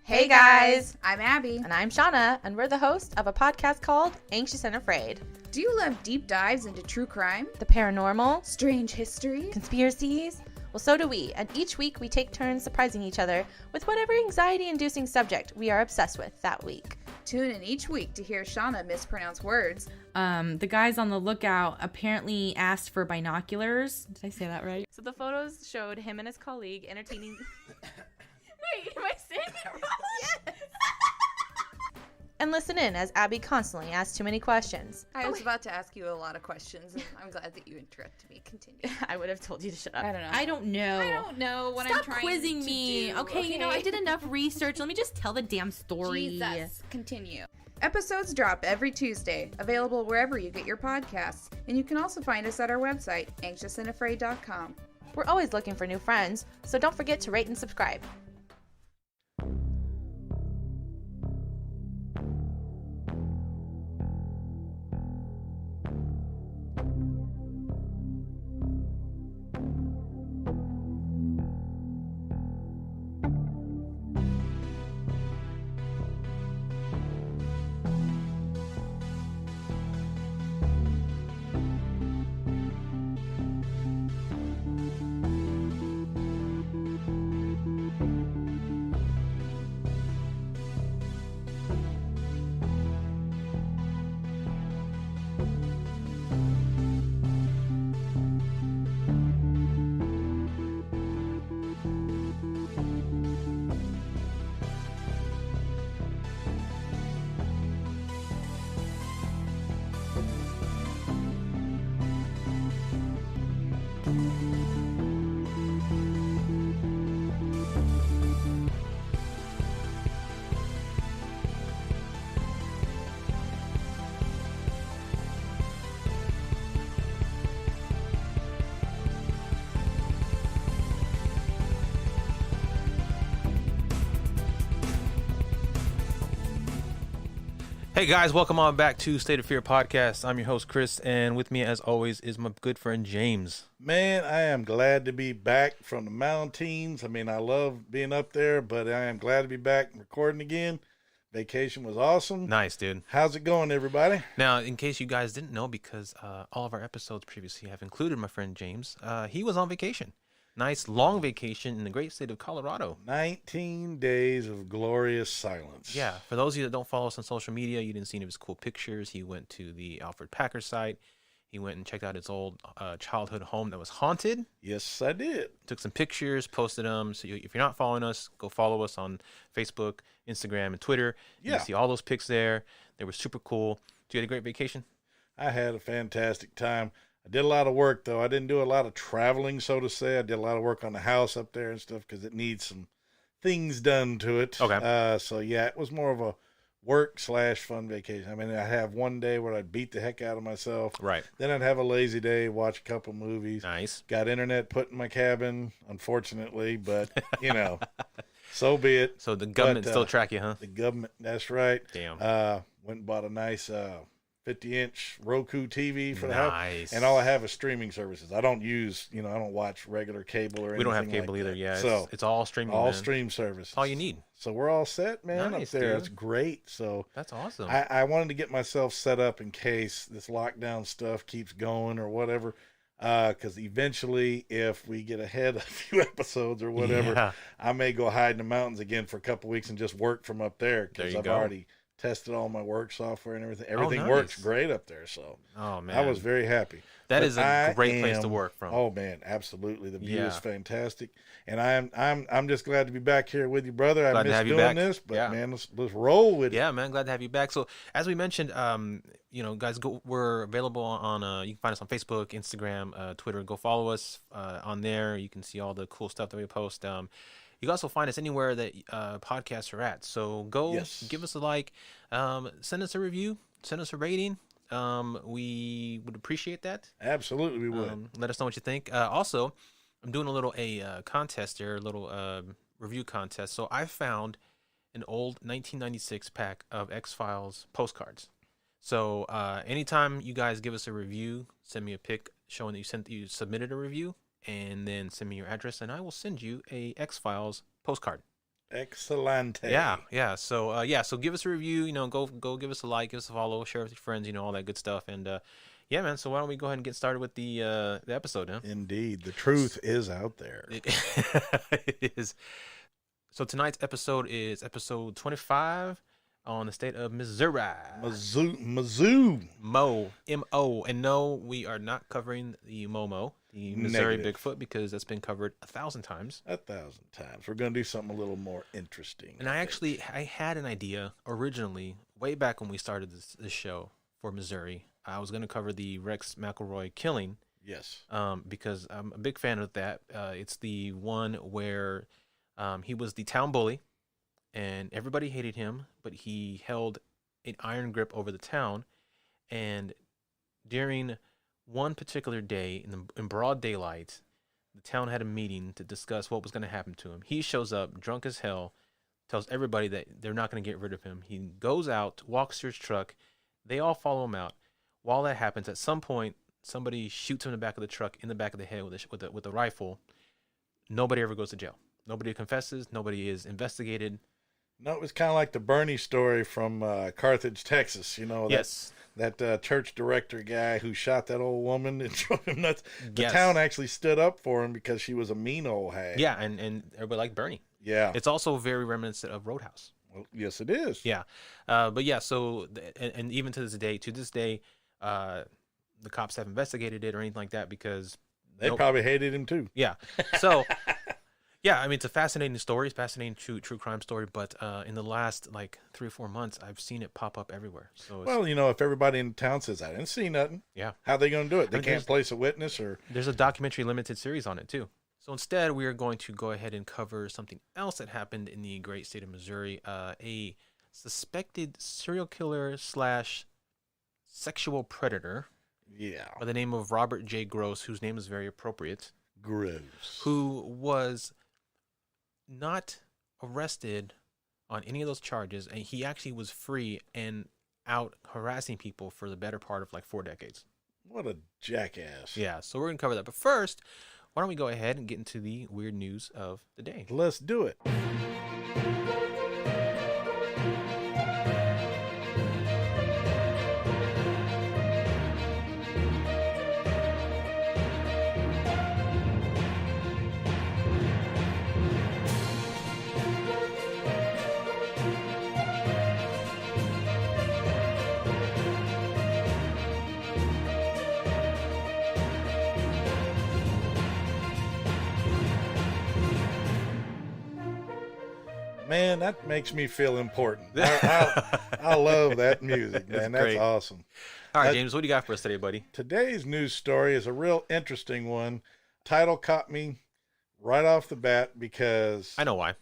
Hey guys, I'm Abby. And I'm Shauna, and we're the host of a podcast called Anxious and Afraid. Do you love deep dives into true crime, The paranormal, strange history, conspiracies? Well, so do we, and each week we take turns surprising each other with whatever anxiety-inducing subject we are obsessed with that week. Tune in each week to hear Shauna mispronounce words. The guys on the lookout apparently asked for binoculars. Did I say that right? So the photos showed him and his colleague entertaining... Wait, am I saying it wrong? Yes! And listen in as Abby constantly asks too many questions. I was about to ask you a lot of questions, and I'm glad that you interrupted me. Continue. I would have told you to shut up. I don't know. I don't know what Stop I'm trying quizzing to me. do. Okay, you know, I did enough research. Let me just tell the damn story. Jesus. Continue. Episodes drop every Tuesday, available wherever you get your podcasts. And you can also find us at our website, anxiousandafraid.com. We're always looking for new friends, so don't forget to rate and subscribe. Hey guys, welcome on back to State of Fear Podcast. I'm your host Chris, and with me as always is my good friend James. Man, I am glad to be back from the mountains. I mean, I love being up there, but I am glad to be back recording again. Vacation was awesome. Nice, dude. How's it going, everybody? Now, in case you guys didn't know, because all of our episodes previously have included my friend James, he was on vacation. Nice long vacation in the great state of Colorado. 19 days of glorious silence. Yeah, for those of you that don't follow us on social media, you didn't see any of his cool pictures. He went to the Alfred Packer site. He went and checked out his old childhood home that was haunted. Yes, I did. Took some pictures, posted them. So if you're not following us, go follow us on Facebook, Instagram, and Twitter. You Yeah. can see all those pics there. They were super cool. Did you have a great vacation? I had a fantastic time. I did a lot of work, though. I didn't do a lot of traveling, so to say. I did a lot of work on the house up there and stuff because it needs some things done to it. Okay. So, yeah, it was more of a work/fun vacation. I mean, I have one day where I'd beat the heck out of myself. Right. Then I'd have a lazy day, watch a couple movies. Nice. Got internet put in my cabin, unfortunately, but, you know, so be it. So the government still track you, huh? The government, that's right. Damn. Went and bought a nice 50-inch Roku TV for the house. Nice. And all I have is streaming services. I don't use, I don't watch regular cable or anything. We don't have cable like either. that. Yeah, So it's all streaming. all man. stream services. That's all you need. So we're all set, man, Nice, up there. dude. That's great. So That's awesome. I wanted to get myself set up in case this lockdown stuff keeps going or whatever. Because eventually, if we get ahead a few episodes or whatever, Yeah. I may go hide in the mountains again for a couple weeks and just work from up there. There Because you I've go. already tested all my work software and everything. Everything nice. works great up there. So Oh man, I was very happy. That But is a great place to work from. Oh man, absolutely. The view is Yeah. fantastic, and I'm just glad to be back here with you, brother. Glad I to miss have you doing back. this, but Yeah. man, let's roll with it. Yeah, man, glad to have you back. So as we mentioned, guys, we're available on you can find us on Facebook, Instagram, Twitter. Go follow us on there. You can see all the cool stuff that we post. You can also find us anywhere that podcasts are at. So go Yes. give us a like, send us a review, send us a rating. We would appreciate that. Absolutely, we would. Let us know what you think. Also, I'm doing a little contest here, a little review contest. So I found an old 1996 pack of X-Files postcards. So anytime you guys give us a review, send me a pic showing that you submitted a review, and then send me your address, and I will send you a X-Files postcard. Excellent. Yeah. So give us a review. Go give us a like, give us a follow, share with your friends. All that good stuff. And yeah, man. So why don't we go ahead and get started with the episode? Huh? Indeed, the truth is out there. It is. So tonight's episode is episode 25 on the state of Missouri. Mizzou. M-O. And no, we are not covering the Momo, the Missouri Bigfoot, because that's been covered 1,000 times. 1,000 times. We're going to do something a little more interesting. And I had an idea originally, way back when we started this show for Missouri. I was going to cover the Rex McElroy killing. Yes. Because I'm a big fan of that. It's the one where he was the town bully, and everybody hated him, but he held an iron grip over the town. And during one particular day in broad daylight, the town had a meeting to discuss what was going to happen to him. He shows up drunk as hell, tells everybody that they're not going to get rid of him. He goes out, walks to his truck. They all follow him out. While that happens, at some point, somebody shoots him in the back of the truck, in the back of the head with a rifle. Nobody ever goes to jail. Nobody confesses. Nobody is investigated. No, it was kind of like the Bernie story from Carthage, Texas. Yes. That church director guy who shot that old woman and drove him nuts. The Yes. town actually stood up for him because she was a mean old hag. Yeah, and everybody liked Bernie. Yeah. It's also very reminiscent of Roadhouse. Well, yes, it is. Yeah. But yeah, so, and even to this day, the cops haven't investigated it or anything like that because They probably hated him too. Yeah. So, yeah, I mean, it's a fascinating story. It's a fascinating true crime story. But in the last, 3 or 4 months, I've seen it pop up everywhere. So, Well, if everybody in town says, I didn't see nothing, yeah, how are they going to do it? They mean, can't place a witness or... there's a documentary limited series on it, too. So instead, we are going to go ahead and cover something else that happened in the great state of Missouri. A suspected serial killer / sexual predator Yeah. by the name of Robert J. Gross, whose name is very appropriate, Gross. who was not arrested on any of those charges, and he actually was free and out harassing people for the better part of 4 decades. What a jackass. Yeah, so we're going to cover that. But first, why don't we go ahead and get into the weird news of the day? Let's do it. Man, that makes me feel important. I love that music, man. That's great. awesome. All right, James, what do you got for us today, buddy? Today's news story is a real interesting one. Title caught me right off the bat because... I know why.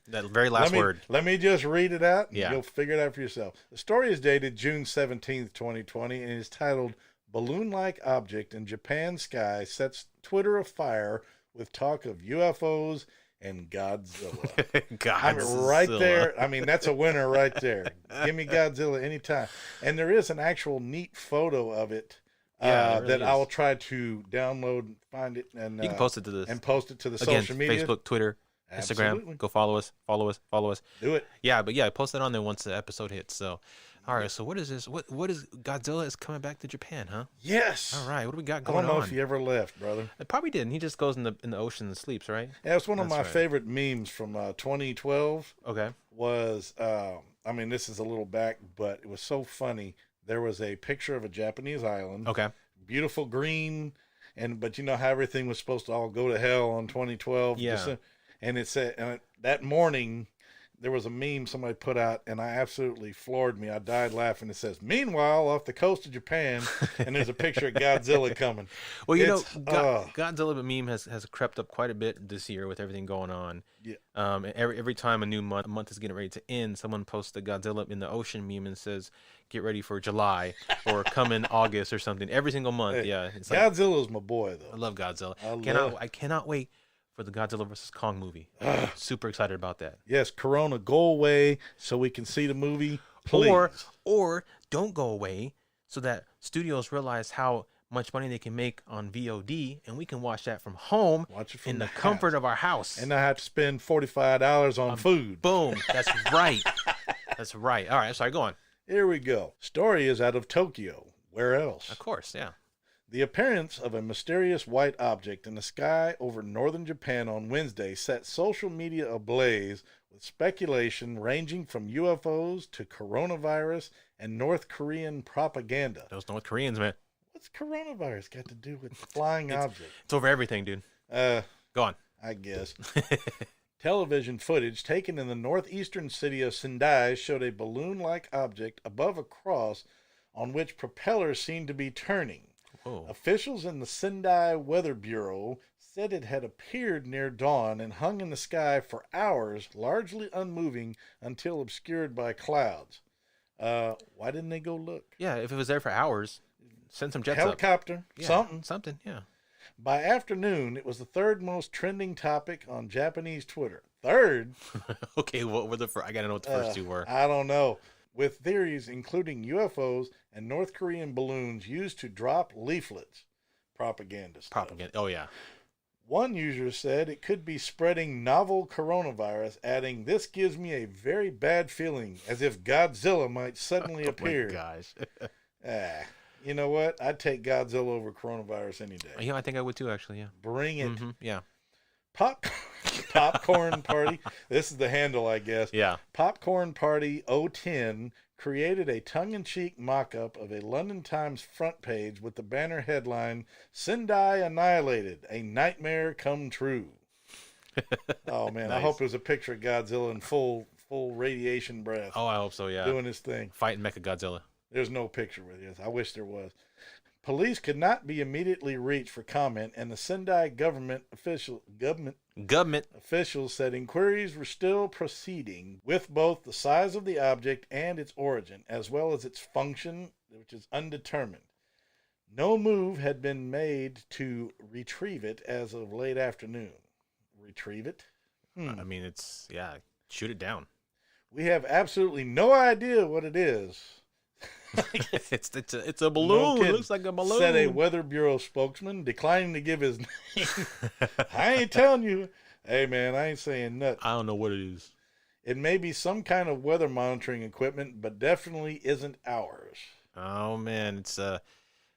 That very last word. Let me just read it out, and Yeah. you'll figure it out for yourself. The story is dated June 17th, 2020, and is titled, Balloon-like Object in Japan Sky Sets Twitter Afire with Talk of UFOs and Godzilla. Right there. I mean, that's a winner right there. Give me Godzilla anytime. And there is an actual neat photo of it that I will try to download and find it. And you can post it to the again, social media. Facebook, Twitter, Absolutely. Instagram. Go follow us. Do it. Yeah, but yeah, post it on there once the episode hits. So, all right. So what is this? What is Godzilla is coming back to Japan, huh? Yes. All right. What do we got I going on? don't know if he ever left, brother. It probably didn't. He just goes in the ocean and sleeps, right? Yeah, it's one of That's my right. favorite memes from 2012. Okay. Was I mean, this is a little back, but it was so funny. There was a picture of a Japanese island. Okay. Beautiful green, but you know how everything was supposed to all go to hell on 2012. Yeah. And it said that morning there was a meme somebody put out, and I absolutely floored me. I died laughing. It says, "Meanwhile, off the coast of Japan," and there's a picture of Godzilla coming. Well, Godzilla Godzilla meme has crept up quite a bit this year with everything going on. Yeah. And every time a month is getting ready to end, someone posts the Godzilla in the ocean meme and says, "Get ready for July," or "Come in August" or something. Every single month. Hey, yeah. It's Godzilla's my boy, though. I love Godzilla. I I cannot wait for the Godzilla vs. Kong movie. Super excited about that. Yes, Corona, go away so we can see the movie, please. Or don't go away so that studios realize how much money they can make on VOD, and we can watch that from home Watch it from in the house. comfort of our house. And I have to spend $45 on food. Boom. That's right. That's right. All right. Sorry, go on. Here we go. Story is out of Tokyo. Where else? Of course, yeah. The appearance of a mysterious white object in the sky over northern Japan on Wednesday set social media ablaze with speculation ranging from UFOs to coronavirus and North Korean propaganda. Those North Koreans, man. What's coronavirus got to do with flying objects? It's over everything, dude. Go on. I guess. Television footage taken in the northeastern city of Sendai showed a balloon-like object above a cross on which propellers seemed to be turning. Whoa. Officials in the Sendai Weather Bureau said it had appeared near dawn and hung in the sky for hours, largely unmoving until obscured by clouds. Why didn't they go look? Yeah, if it was there for hours, send some jets up. Helicopter, Yeah, something. yeah. By afternoon, it was the third most trending topic on Japanese Twitter. Third? Okay, what were the first? I gotta know what the first two were. I don't know. With theories including UFOs and North Korean balloons used to drop leaflets. Propaganda stuff. Propaganda. Oh, yeah. One user said it could be spreading novel coronavirus, adding, "This gives me a very bad feeling, as if Godzilla might suddenly appear." Oh, my gosh. You know what? I'd take Godzilla over coronavirus any day. Yeah, I think I would too, actually, yeah. Bring it. Mm-hmm, yeah. Popcorn Party. This is the handle, I guess. Yeah. Popcorn Party 010 created a tongue-in-cheek mock-up of a London Times front page with the banner headline, "Sendai Annihilated, a Nightmare Come True." Oh, man. Nice. I hope it was a picture of Godzilla in full radiation breath. Oh, I hope so, yeah. Doing his thing. Fighting Mechagodzilla. There's no picture with this. I wish there was. Police could not be immediately reached for comment, and the Sendai government officials said inquiries were still proceeding with both the size of the object and its origin, as well as its function, which is undetermined. No move had been made to retrieve it as of late afternoon. Retrieve it? I mean, shoot it down. We have absolutely no idea what it is. It's a balloon. No It looks like a balloon. Said a Weather Bureau spokesman, declining to give his name. I ain't telling you. Hey, man, I ain't saying nothing. I don't know what it is. It may be some kind of weather monitoring equipment, but definitely isn't ours. Oh man, it's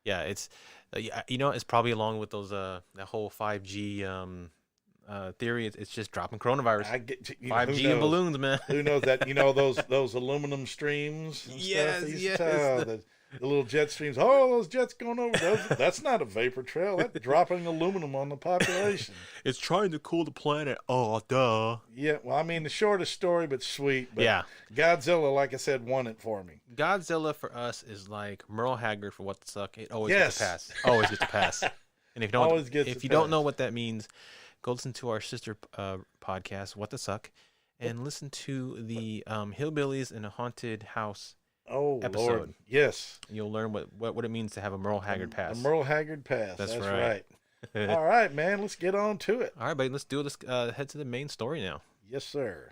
it's probably along with those that whole 5G theory. It's just dropping coronavirus. 5G and balloons, man. Who knows that? Those aluminum streams. And Yes, stuff? yes. The little jet streams. Oh, those jets going over. That's not a vapor trail. That's dropping aluminum on the population. It's trying to cool the planet. Oh, duh. Yeah, well, I mean, the shortest story, but sweet. But Yeah. Godzilla, like I said, won it for me. Godzilla for us is like Merle Haggard for What the Suck. It always Yes. gets a pass. Always gets a pass. And if you don't, Always gets if a you don't pass. know what that means, go listen to our sister podcast, What the Suck, and listen to the Hillbillies in a Haunted House Oh, episode. Lord. Yes. You'll learn what it means to have a Merle Haggard pass. A Merle Haggard pass. That's right. right. All right, man. Let's get on to it. All right, buddy, let's do this. Head to the main story now. Yes, sir.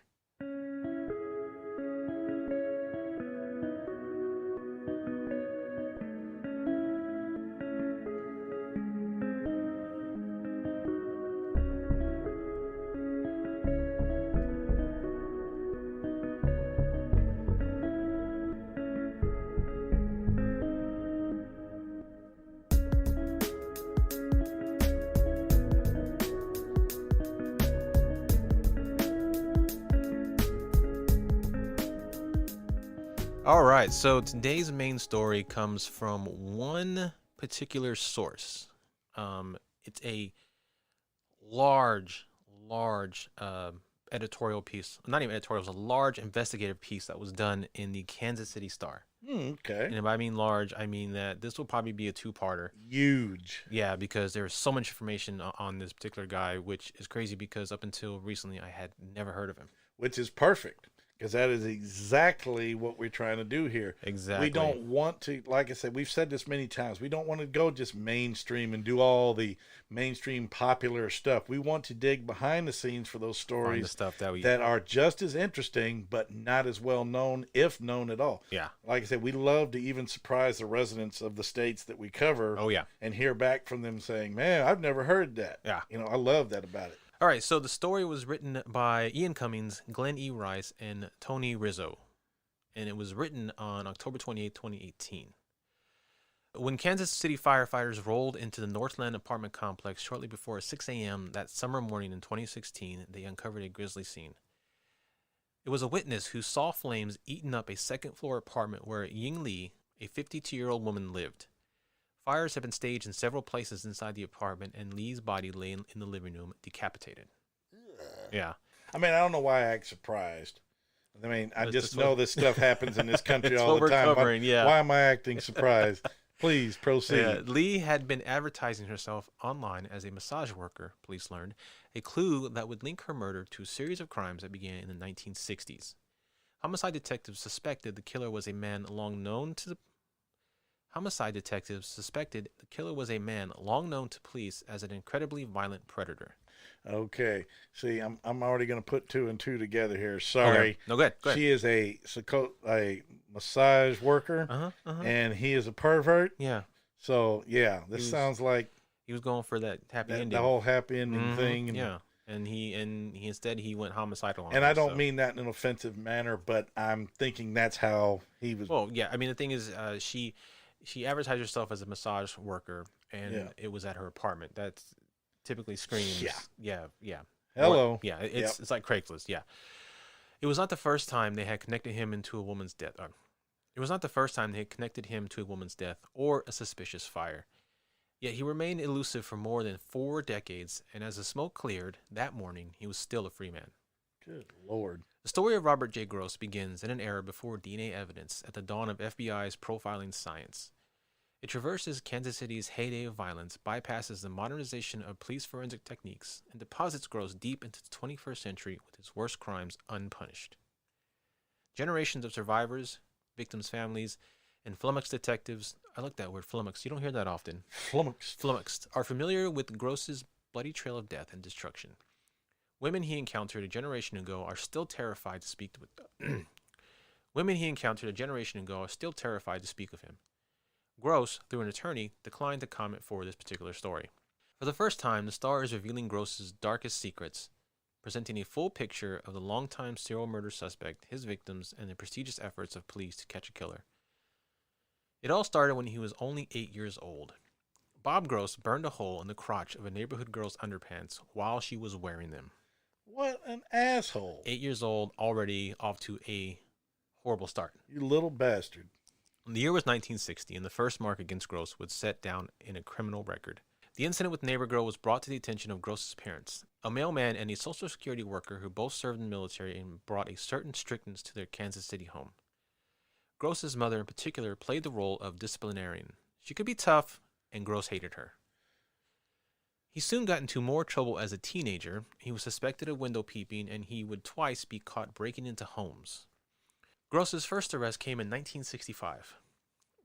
All right, so today's main story comes from one particular source. It's a large editorial piece. Not even editorial, it was a large investigative piece that was done in the Kansas City Star. Okay. And if I mean large, I mean that this will probably be a two-parter. Huge. Yeah, because there's so much information on this particular guy, which is crazy because up until recently I had never heard of him. Which is perfect, Because that is exactly what we're trying to do here. Exactly. We don't want to, like I said, we've said this many times, we don't want to go just mainstream and do all the mainstream popular stuff. We want to dig behind the scenes for those find stories the stuff that we. that are just as interesting, but not as well known, if known at all. Yeah. Like I said, we love to even surprise the residents of the states that we cover. Oh yeah. And hear back from them saying, man, I've never heard that. Yeah. You know, I love that about it. All right, so the story was written by Ian Cummings, Glenn E. Rice, and Tony Rizzo, and it was written on October 28, 2018. When Kansas City firefighters rolled into the Northland apartment complex shortly before 6 a.m. that summer morning in 2016, they uncovered a grisly scene. It was a witness who saw flames eating up a second-floor apartment where Ying Li, a 52-year-old woman, lived. Fires have been staged in several places inside the apartment, and Lee's body lay in the living room, decapitated. Yeah. I mean, I don't know why I act surprised. I mean, I That's just what- know this stuff happens in this country It's all what the we're time. covering, yeah. Why am I acting surprised? Please proceed. Yeah, Lee had been advertising herself online as a massage worker, police learned, a clue that would link her murder to a series of crimes that began in the 1960s. Homicide detectives suspected the killer was a man long known to police as an incredibly violent predator. Okay. See, I'm already going to put two and two together here. Sorry. Okay. No, go ahead. She is a massage worker, and he is a pervert. Yeah. So, yeah, this was- sounds like He was going for that happy ending. the whole happy ending Mhm, thing. And, yeah. And he instead went homicidal on and her, I don't so. mean that in an offensive manner, but I'm thinking that's how he was. Well, yeah. I mean, the thing is, she advertised herself as a massage worker, and Yeah. it was at her apartment. That's typically screams. Yeah. Hello. Or- yeah. It's like Craigslist. Yeah. It was not the first time they had connected him to a woman's death. It was not the first time they had connected him to a woman's death or a suspicious fire. Yet he remained elusive for more than 4 decades, and as the smoke cleared that morning, he was still a free man. Good Lord. The story of Robert J. Gross begins in an era before DNA evidence at the dawn of FBI's profiling science. It traverses Kansas City's heyday of violence, bypasses the modernization of police forensic techniques, and deposits Gross deep into the 21st century with his worst crimes unpunished. Generations of survivors, victims' families, and flummoxed detectives, I like that word, flummoxed, you don't hear that often, flummoxed, are familiar with Gross's bloody trail of death and destruction. Women he encountered a generation ago are still terrified to speak with him. Gross, through an attorney, declined to comment for this particular story. For the first time, the Star is revealing Gross's darkest secrets, presenting a full picture of the longtime serial murder suspect, his victims, and the prestigious efforts of police to catch a killer. It all started when he was only 8 years old. Bob Gross burned a hole in the crotch of a neighborhood girl's underpants while she was wearing them. What an asshole. 8 years old, already off to a horrible start. You little bastard. The year was 1960, and the first mark against Gross was set down in a criminal record. The incident with neighbor girl was brought to the attention of Gross's parents, a mailman and a Social Security worker who both served in the military and brought a certain strictness to their Kansas City home. Gross's mother in particular played the role of disciplinarian. She could be tough, and Gross hated her. He soon got into more trouble as a teenager. He was suspected of window peeping, and he would twice be caught breaking into homes. Gross's first arrest came in 1965.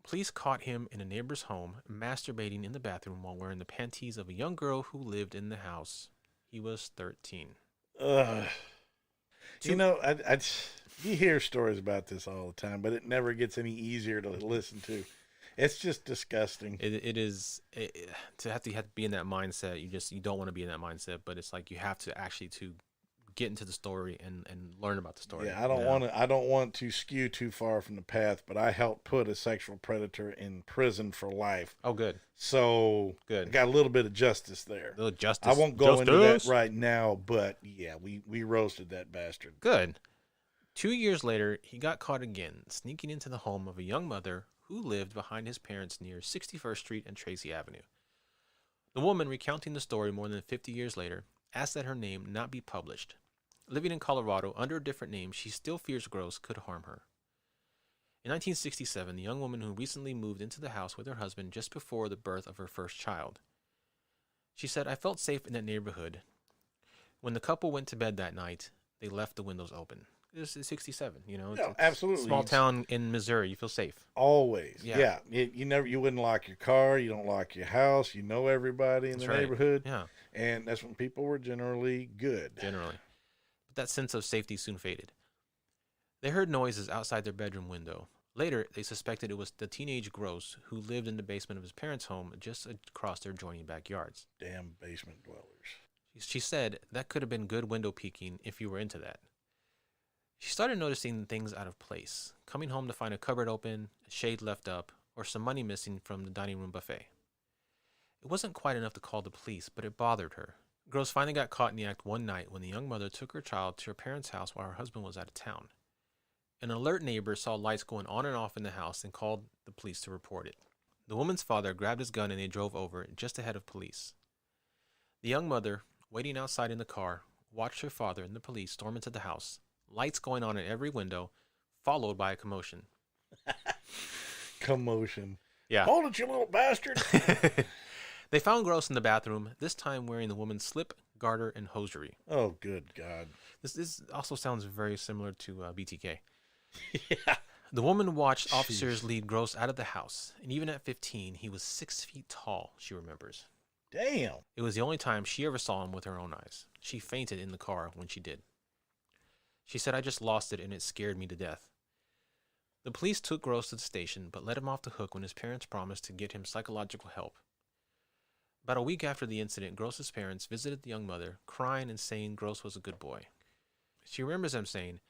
Police caught him in a neighbor's home, masturbating in the bathroom while wearing the panties of a young girl who lived in the house. He was 13. Ugh. You know, you hear stories about this all the time, but it never gets any easier to listen to. It's just disgusting. It is to have to be in that mindset. You don't want to be in that mindset, but it's like you have to actually to get into the story and learn about the story. Yeah, I don't want to skew too far from the path, but I helped put a sexual predator in prison for life. Oh, good. So Good. I got a little bit of justice there. The justice. I won't go into that Justice. right now, but yeah, we roasted that bastard. Good. 2 years later, he got caught again, sneaking into the home of a young mother who lived behind his parents near 61st Street and Tracy Avenue. The woman, recounting the story more than 50 years later, asked that her name not be published. Living in Colorado under a different name, she still fears Gross could harm her. In 1967, the young woman who recently moved into the house with her husband just before the birth of her first child. She said, "I felt safe in that neighborhood. When the couple went to bed that night, they left the windows open." This is 67. You know, No, it's absolutely. small town in Missouri. You feel safe. Always. Yeah. Yeah. You wouldn't lock your car. You don't lock your house. You know everybody in That's the right. neighborhood. Yeah, And that's when people were generally good. generally. But that sense of safety soon faded. They heard noises outside their bedroom window. Later, they suspected it was the teenage Gross who lived in the basement of his parents' home just across their adjoining backyards. Damn basement dwellers. She said that could have been good window peeking if you were into that. She started noticing things out of place, coming home to find a cupboard open, a shade left up, or some money missing from the dining room buffet. It wasn't quite enough to call the police, but it bothered her. Gross finally got caught in the act one night when the young mother took her child to her parents' house while her husband was out of town. An alert neighbor saw lights going on and off in the house and called the police to report it. The woman's father grabbed his gun and they drove over, just ahead of police. The young mother, waiting outside in the car, watched her father and the police storm into the house, lights going on in every window, followed by a commotion. Commotion. Yeah. Hold it, you little bastard. They found Gross in the bathroom, this time wearing the woman's slip, garter, and hosiery. Oh, good God. This also sounds very similar to BTK. Yeah. The woman watched officers lead Gross out of the house, and even at 15, he was 6 feet tall, she remembers. Damn. It was the only time she ever saw him with her own eyes. She fainted in the car when she did. She said, "I just lost it and it scared me to death." The police took Gross to the station, but let him off the hook when his parents promised to get him psychological help. About a week after the incident, Gross's parents visited the young mother, crying and saying Gross was a good boy. She remembers them saying,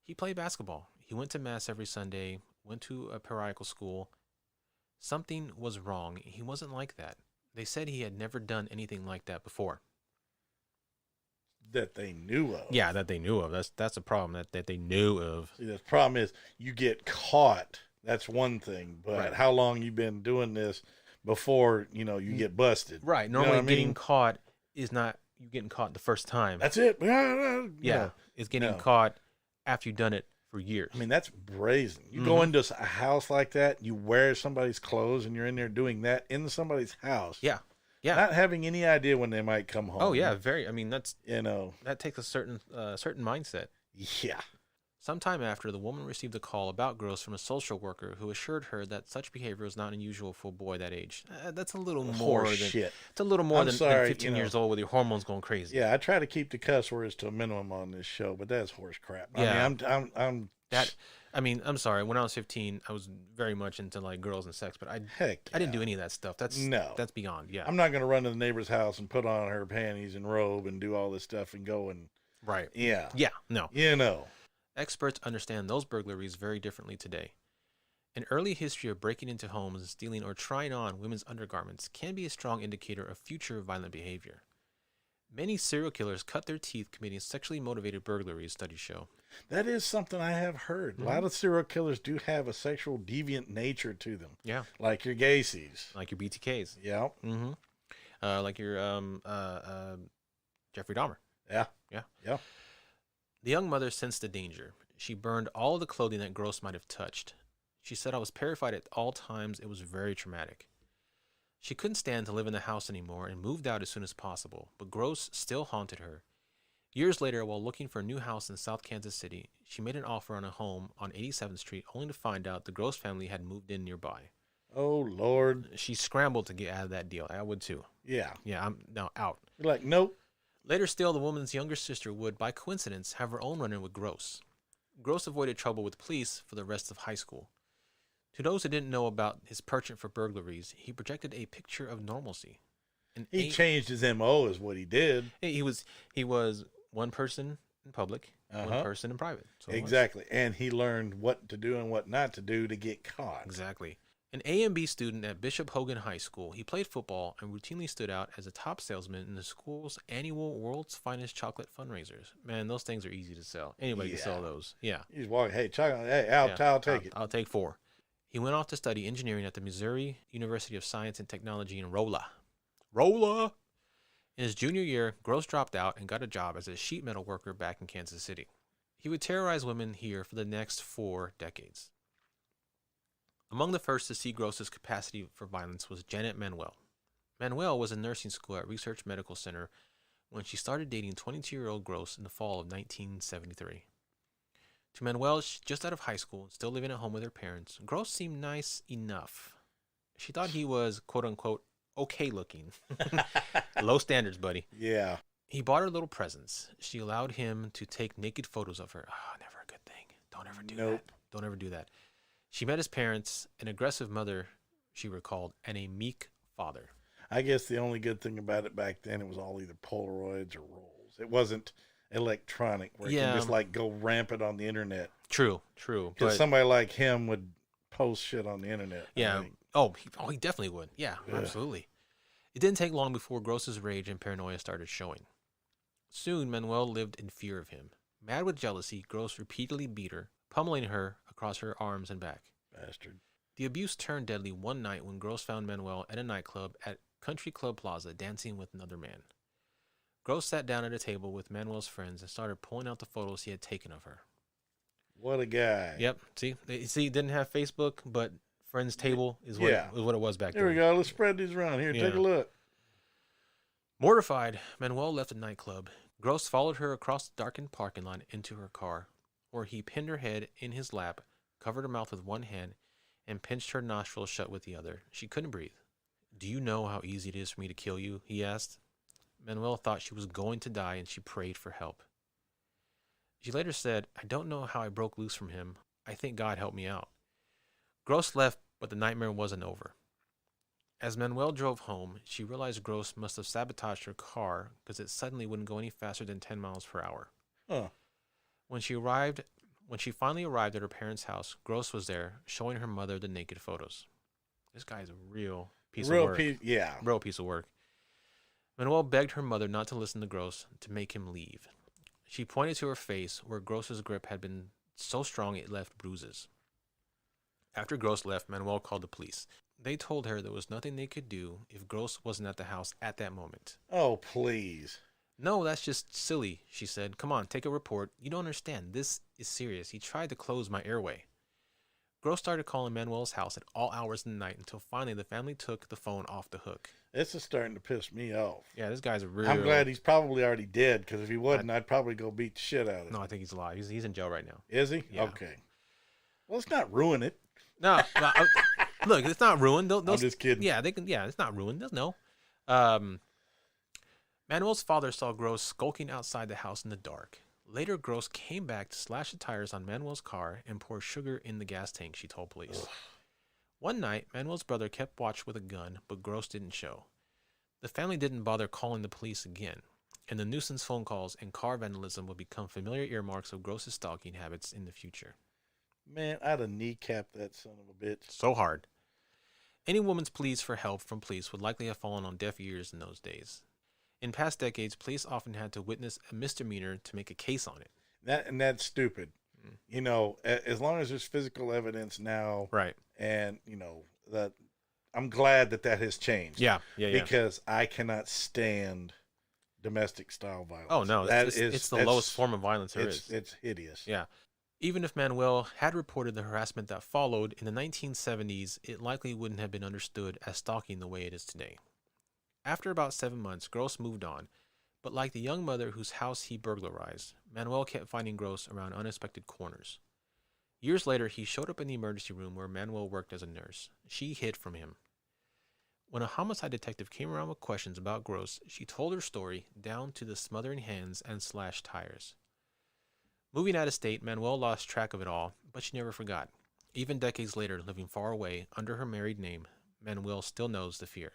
"He played basketball. He went to mass every Sunday, went to a parochial school. Something was wrong. He wasn't like that. They said he had never done anything like that before." That they knew of. Yeah, that they knew of. That's a problem, that they knew of. See, the problem is you get caught. That's one thing. But Right. how long you been doing this before, you get busted? Right. know Normally what I getting mean? caught is not you getting caught the first time. That's it. Yeah. It's getting No. caught after you've done it for years. I mean, that's brazen. You go Mhm. into a house like that, you wear somebody's clothes, and you're in there doing that in somebody's house. Yeah. Yeah. Not having any idea when they might come home. Oh yeah, very. I mean, that takes a certain mindset. Yeah. Sometime after, the woman received a call about Gross from a social worker who assured her that such behavior was not unusual for a boy that age. That's a little more Horse than shit. it's a little more I'm than sorry, 15 years old with your hormones going crazy. Yeah, I try to keep the cuss words to a minimum on this show, but that's horse crap. Yeah. I mean, I'm I'm sorry. When I was 15, I was very much into like girls and sex, but I didn't do any of that stuff. That's beyond. Yeah. I'm not going to run to the neighbor's house and put on her panties and robe and do all this stuff and go and Right. yeah. Yeah. No. Experts understand those burglaries very differently today. An early history of breaking into homes and stealing or trying on women's undergarments can be a strong indicator of future violent behavior. Many serial killers cut their teeth committing sexually motivated burglaries, studies show. That is something I have heard. A lot of serial killers do have a sexual deviant nature to them. Yeah. Like your Gacy's. Like your BTKs. Yeah. Mm-hmm. Like your Jeffrey Dahmer. Yeah. Yeah. Yeah. The young mother sensed the danger. She burned all of the clothing that Gross might have touched. She said, "I was terrified at all times. It was very traumatic." She couldn't stand to live in the house anymore and moved out as soon as possible, but Gross still haunted her. Years later, while looking for a new house in South Kansas City, she made an offer on a home on 87th Street, only to find out the Gross family had moved in nearby. Oh, Lord. She scrambled to get out of that deal. I would too. Yeah. Yeah, I'm now out. You're like, nope. Later still, the woman's younger sister would, by coincidence, have her own run-in with Gross. Gross avoided trouble with police for the rest of high school. To those who didn't know about his penchant for burglaries, he projected a picture of normalcy. He changed his MO is what he did. He was one person in public, one person in private. So Exactly. And he learned what to do and what not to do to get caught. Exactly. An A and B student at Bishop Hogan High School, he played football and routinely stood out as a top salesman in the school's annual World's Finest Chocolate fundraisers. Man, those things are easy to sell. Anybody can sell those. Yeah. He's walking, hey, chocolate, hey, I'll take it. I'll take 4. He went off to study engineering at the Missouri University of Science and Technology in Rolla. In his junior year, Gross dropped out and got a job as a sheet metal worker back in Kansas City. He would terrorize women here for the next 4 decades. Among the first to see Gross's capacity for violence was Janet Manuel. Manuel was in nursing school at Research Medical Center when she started dating 22-year-old Gross in the fall of 1973. To Manuel, just out of high school and still living at home with her parents, Gross seemed nice enough. She thought he was, quote-unquote, okay looking. Low standards, buddy. Yeah. He bought her little presents. She allowed him to take naked photos of her. Oh, never a good thing. Don't ever do that. Don't ever do that. She met his parents, an aggressive mother, she recalled, and a meek father. I guess the only good thing about it back then, it was all either Polaroids or rolls. It wasn't electronic where you can just like go rampant on the internet. True. Because somebody like him would post shit on the internet. Yeah. He definitely would. Yeah, absolutely. It didn't take long before Gross's rage and paranoia started showing. Soon, Manuel lived in fear of him. Mad with jealousy, Gross repeatedly beat her, pummeling her across her arms and back. Bastard. The abuse turned deadly one night when Gross found Manuel at a nightclub at Country Club Plaza dancing with another man. Gross sat down at a table with Manuel's friends and started pulling out the photos he had taken of her. What a guy. Yep. See, didn't have Facebook, but friends table is what it was back then. Here we go. Let's spread these around. Here, take a look. Mortified, Manuel left the nightclub. Gross followed her across the darkened parking lot into her car, where he pinned her head in his lap, covered her mouth with one hand, and pinched her nostrils shut with the other. She couldn't breathe. "Do you know how easy it is for me to kill you?" he asked. Manuel thought she was going to die, and she prayed for help. She later said, "I don't know how I broke loose from him. I think God helped me out." Gross left, but the nightmare wasn't over. As Manuel drove home, she realized Gross must have sabotaged her car because it suddenly wouldn't go any faster than 10 miles per hour. Huh. When she finally arrived at her parents' house, Gross was there, showing her mother the naked photos. This guy's a real piece of work. Real piece of work. Manuel begged her mother not to listen to Gross, to make him leave. She pointed to her face, where Gross's grip had been so strong it left bruises. After Gross left, Manuel called the police. They told her there was nothing they could do if Gross wasn't at the house at that moment. Oh, please. "No, that's just silly," she said. "Come on, take a report. You don't understand. This is serious. He tried to close my airway." Gross started calling Manuel's house at all hours of the night until finally the family took the phone off the hook. This is starting to piss me off. Yeah, this guy's a real... I'm glad he's probably already dead, because if he wasn't, I'd probably go beat the shit out of him. No, I think he's alive. He's in jail right now. Is he? Yeah. Okay. Well, let's not ruin it. No, look, it's not ruined. I'm just kidding. Yeah, it's not ruined. No. Manuel's father saw Gross skulking outside the house in the dark. Later, Gross came back to slash the tires on Manuel's car and pour sugar in the gas tank, she told police. Ugh. One night, Manuel's brother kept watch with a gun, but Gross didn't show. The family didn't bother calling the police again, and the nuisance phone calls and car vandalism would become familiar earmarks of Gross's stalking habits in the future. Man, I'd have kneecapped that son of a bitch. So hard. Any woman's pleas for help from police would likely have fallen on deaf ears in those days. In past decades, police often had to witness a misdemeanor to make a case on it. That's stupid. You know, as long as there's physical evidence now, right? And that I'm glad that has changed. Yeah. Because I cannot stand domestic style violence. Oh no, it's the lowest form of violence there is. It's hideous. Yeah. Even if Manuel had reported the harassment that followed in the 1970s, it likely wouldn't have been understood as stalking the way it is today. After about 7 months, Gross moved on, but like the young mother whose house he burglarized, Manuel kept finding Gross around unexpected corners. Years later, he showed up in the emergency room where Manuel worked as a nurse. She hid from him. When a homicide detective came around with questions about Gross, she told her story down to the smothering hands and slashed tires. Moving out of state, Manuel lost track of it all, but she never forgot. Even decades later, living far away, under her married name, Manuel still knows the fear.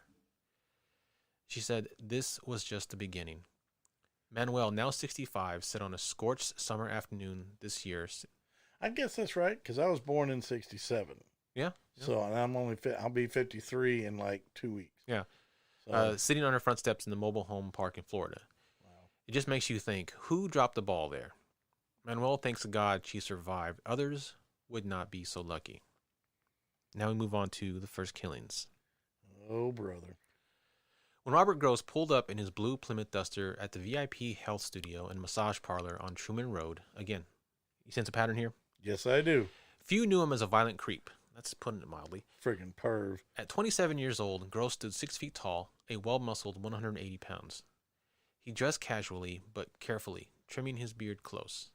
She said, "This was just the beginning." Manuel, now 65, said on a scorched summer afternoon this year. I guess that's right, because I was born in 67. Yeah. So and I'll be 53 in like 2 weeks. Yeah. So, sitting on her front steps in the mobile home park in Florida. Wow. It just makes you think, who dropped the ball there? Manuel thanks God she survived. Others would not be so lucky. Now we move on to the first killings. Oh, brother. When Robert Gross pulled up in his blue Plymouth Duster at the VIP Health Studio and Massage Parlor on Truman Road, again, you sense a pattern here? Yes, I do. Few knew him as a violent creep. That's putting it mildly. Friggin' perv. At 27 years old, Gross stood 6 feet tall, a well-muscled 180 pounds. He dressed casually, but carefully, trimming his beard close.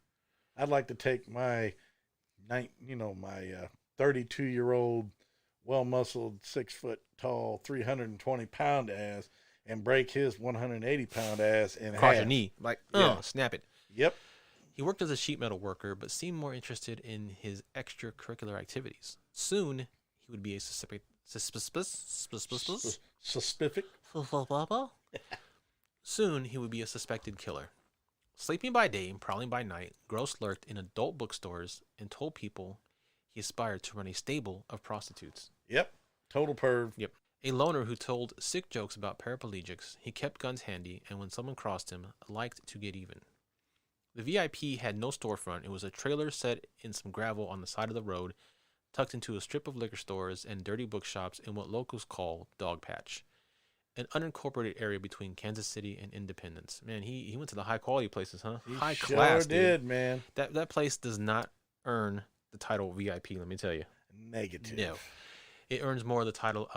I'd like to take my 32-year-old, well-muscled, 6-foot tall, 320-pound ass and break his 180-pound ass in Across half. your knee. Like, Yeah. snap it. Yep. He worked as a sheet metal worker, but seemed more interested in his extracurricular activities. Soon, he would be a Suspic. Soon, he would be a suspected killer. Sleeping by day and prowling by night, Gross lurked in adult bookstores and told people he aspired to run a stable of prostitutes. Yep. Total perv. Yep. A loner who told sick jokes about paraplegics, he kept guns handy, and when someone crossed him, liked to get even. The VIP had no storefront. It was a trailer set in some gravel on the side of the road, tucked into a strip of liquor stores and dirty bookshops in what locals call Dog Patch, an unincorporated area between Kansas City and Independence. Man, he went to the high quality places, huh? He High sure class, did, dude. man. That place does not earn the title VIP, let me tell you. Negative. No. It earns more of the title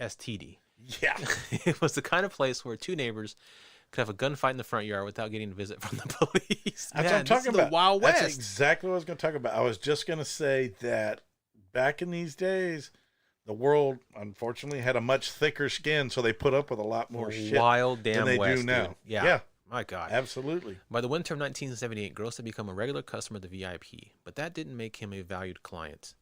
STD. Yeah. It was the kind of place where two neighbors could have a gunfight in the front yard without getting a visit from the police. That's Man, what I'm talking this is about. the Wild West. That's exactly what I was going to talk about. I was just going to say that back in these days, the world unfortunately had a much thicker skin, so they put up with a lot more shit Wild damn than they West, do now. dude. Yeah. Yeah, My God. absolutely. By the winter of 1978, Gross had become a regular customer of the VIP, but that didn't make him a valued client.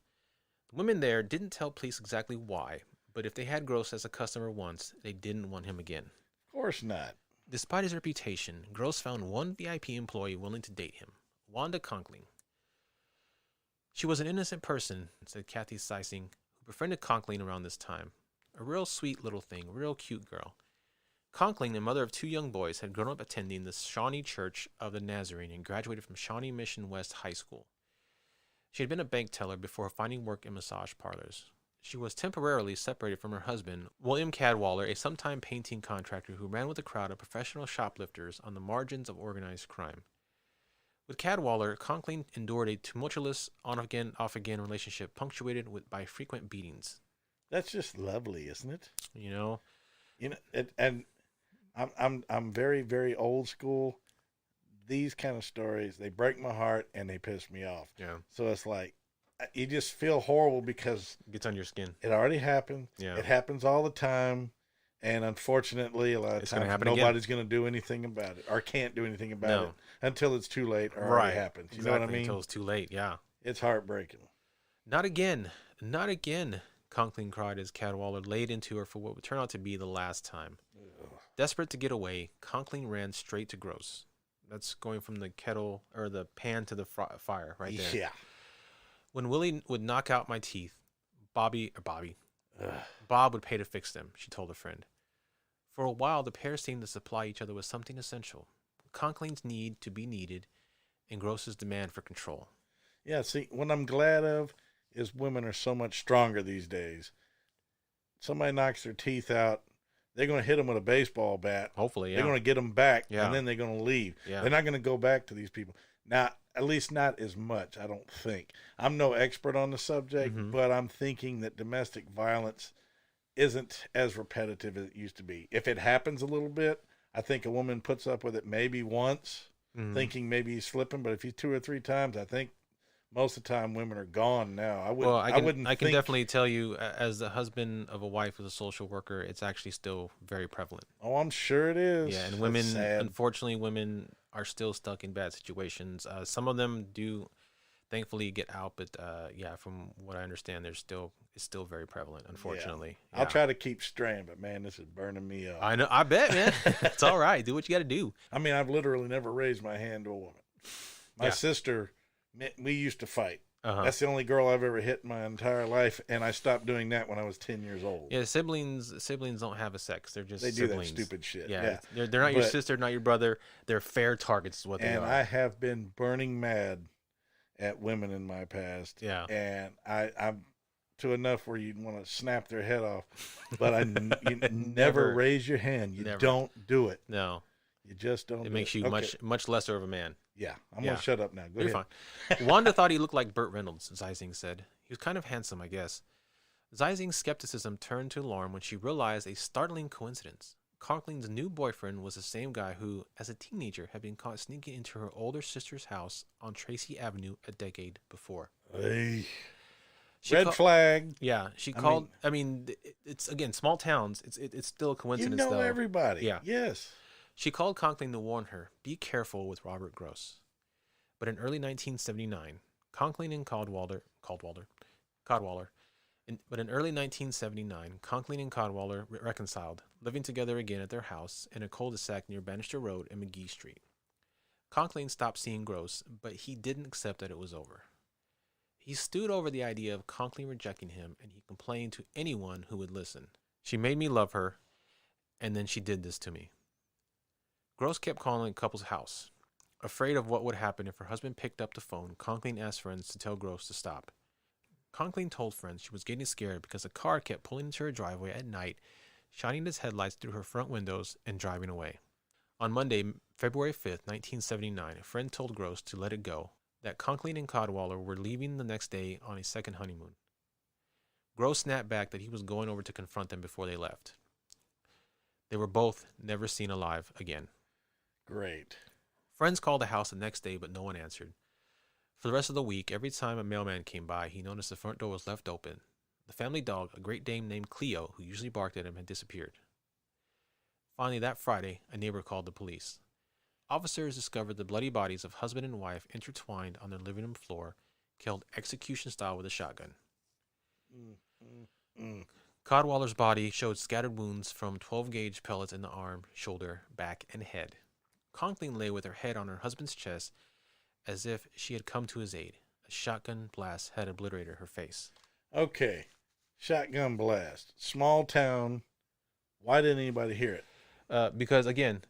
The women there didn't tell police exactly why, but if they had Gross as a customer once, they didn't want him again. Of course not. Despite his reputation, Gross found one VIP employee willing to date him, Wanda Conkling. She was an innocent person, said Kathy Seising, who befriended Conkling around this time. A real sweet little thing, real cute girl. Conkling, the mother of two young boys, had grown up attending the Shawnee Church of the Nazarene and graduated from Shawnee Mission West High School. She had been a bank teller before finding work in massage parlors. She was temporarily separated from her husband, William Cadwaller, a sometime painting contractor who ran with a crowd of professional shoplifters on the margins of organized crime. With Cadwaller, Conkling endured a tumultuous on-again, off-again relationship punctuated by frequent beatings. That's just lovely, isn't it? You know, And I'm very, very old school. These kind of stories, they break my heart and they piss me off. Yeah. So it's like, you just feel horrible because it gets on your skin. it already happened. Yeah. It happens all the time. And unfortunately, a lot of It's gonna times happen again. nobody's going to do anything about it or can't do anything about No. it until it's too late or already happens. You know what I mean? Until it's too late, yeah. It's heartbreaking. Not again. Not again, Conkling cried as Cadwaller laid into her for what would turn out to be the last time. Desperate to get away, Conkling ran straight to Gross. That's going from the kettle or the pan to the fire right there. Yeah. When Willie would knock out my teeth, Bob would pay to fix them, she told a friend. For a while, the pair seemed to supply each other with something essential. Conkling's need to be needed and Gross's demand for control. Yeah, see, what I'm glad of is women are so much stronger these days. Somebody knocks their teeth out, they're going to hit them with a baseball bat. Hopefully, yeah. They're going to get them back, Yeah. and then they're going to leave. Yeah. They're not going to go back to these people. Now, at least not as much, I don't think. I'm no expert on the subject, Mhm. but I'm thinking that domestic violence isn't as repetitive as it used to be. If it happens a little bit, I think a woman puts up with it maybe once, Mhm. thinking maybe he's slipping, but if he's 2 or 3 times, I think most of the time women are gone now. I can I can definitely tell you, as the husband of a wife who's a social worker, it's actually still very prevalent. Oh, I'm sure it is. Yeah, and That's women, sad. unfortunately, women are still stuck in bad situations. Some of them do, thankfully, get out, but yeah, from what I understand, it's still very prevalent. Unfortunately, I'll Yeah. try to keep straying, but man, this is burning me up. I know. I bet, man. It's all right. Do what you got to do. I mean, I've literally never raised my hand to a woman. My Yeah. sister, we used to fight. Uh-huh. That's the only girl I've ever hit in my entire life, and I stopped doing that when I was 10 years old. Yeah, siblings don't have a sex. They're just They do that siblings. stupid shit. Yeah, they're not your But- sister, not your brother. They're fair targets, is what they And are. I have been burning mad at women in my past. Yeah. And I'm to enough where you'd want to snap their head off. But you never Never. raise your hand. You Never. don't do it. No, You just don't. it do makes you Okay. much lesser of a man. Yeah, I'm Yeah. gonna shut up now. Go You're ahead. fine. Wanda thought he looked like Burt Reynolds, Zeising said. He was kind of handsome, I guess. Zeising's skepticism turned to alarm when she realized a startling coincidence. Conkling's new boyfriend was the same guy who, as a teenager, had been caught sneaking into her older sister's house on Tracy Avenue a decade before. Hey. She Red flag. Yeah, she called. I mean, it's again small towns. It's still a coincidence. You know though. everybody. Yeah. Yes. She called Conkling to warn her, be careful with Robert Gross. But in early 1979, Conkling and Codwaller. But in early 1979, Conkling and Codwaller reconciled, living together again at their house in a cul-de-sac near Bannister Road and McGee Street. Conkling stopped seeing Gross, but he didn't accept that it was over. He stewed over the idea of Conkling rejecting him, and he complained to anyone who would listen. She made me love her, and then she did this to me. Gross kept calling the couple's house. Afraid of what would happen if her husband picked up the phone, Conkling asked friends to tell Gross to stop. Conkling told friends she was getting scared because a car kept pulling into her driveway at night, shining its headlights through her front windows and driving away. On Monday, February 5th, 1979, a friend told Gross to let it go, that Conkling and Codwaller were leaving the next day on a second honeymoon. Gross snapped back that he was going over to confront them before they left. They were both never seen alive again. Great. Friends called the house the next day, but no one answered. For the rest of the week, every time a mailman came by, he noticed the front door was left open. The family dog, a Great Dane named Cleo, who usually barked at him, had disappeared. Finally, that Friday, a neighbor called the police. Officers discovered the bloody bodies of husband and wife intertwined on their living room floor, killed execution style with a shotgun. Codwaller's body showed scattered wounds from 12-gauge pellets in the arm, shoulder, back, and head. Conkling lay with her head on her husband's chest as if she had come to his aid. A shotgun blast had obliterated her face. Okay. Shotgun blast. Small town. Why didn't anybody hear it? Because, again,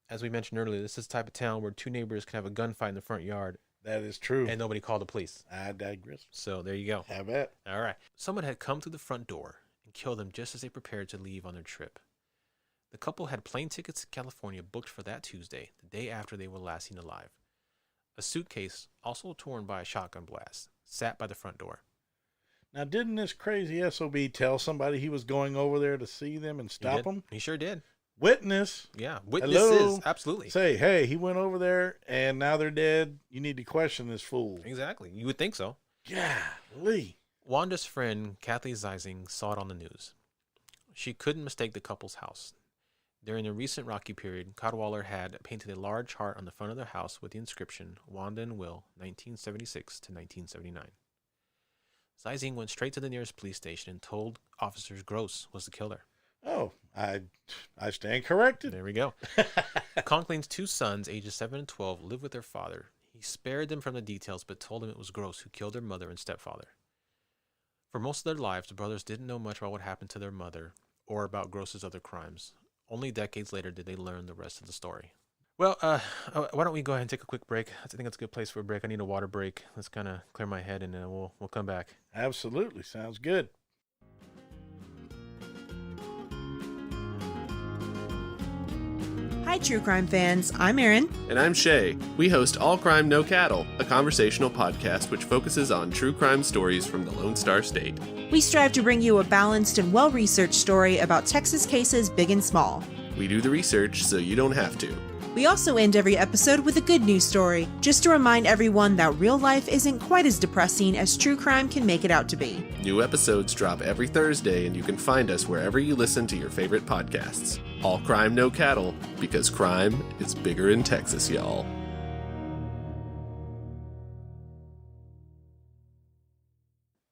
as we mentioned earlier, this is the type of town where two neighbors can have a gunfight in the front yard. That is true. And nobody called the police. I digress. So there you go. Have it. All right. Someone had come through the front door and killed them just as they prepared to leave on their trip. The couple had plane tickets to California booked for that Tuesday, the day after they were last seen alive. A suitcase, also torn by a shotgun blast, sat by the front door. Now, didn't this crazy SOB tell somebody he was going over there to see them and stop them? He sure did. Witness. Yeah, witnesses. Hello? Absolutely. Say, hey, he went over there and now they're dead. You need to question this fool. Exactly. You would think so. Golly. Wanda's friend, Kathy Zeising, saw it on the news. She couldn't mistake the couple's house. During the recent rocky period, Codwaller had painted a large heart on the front of their house with the inscription, Wanda and Will, 1976 to 1979. Zeising went straight to the nearest police station and told officers Gross was the killer. Oh, I stand corrected. There we go. Conkling's two sons, ages 7 and 12, lived with their father. He spared them from the details, but told them it was Gross who killed their mother and stepfather. For most of their lives, the brothers didn't know much about what happened to their mother or about Gross's other crimes. Only decades later did they learn the rest of the story. Well, why don't we go ahead and take a quick break? I think that's a good place for a break. I need a water break. Let's kind of clear my head, and then we'll come back. Absolutely. Sounds good. Hi, true crime fans. I'm Erin. And I'm Shay. We host All Crime No Cattle, a conversational podcast which focuses on true crime stories from the Lone Star State. We strive to bring you a balanced and well-researched story about Texas cases big and small. We do the research so you don't have to. We also end every episode with a good news story, just to remind everyone that real life isn't quite as depressing as true crime can make it out to be. New episodes drop every Thursday, and you can find us wherever you listen to your favorite podcasts. All Crime No Cattle, because crime is bigger in Texas, y'all.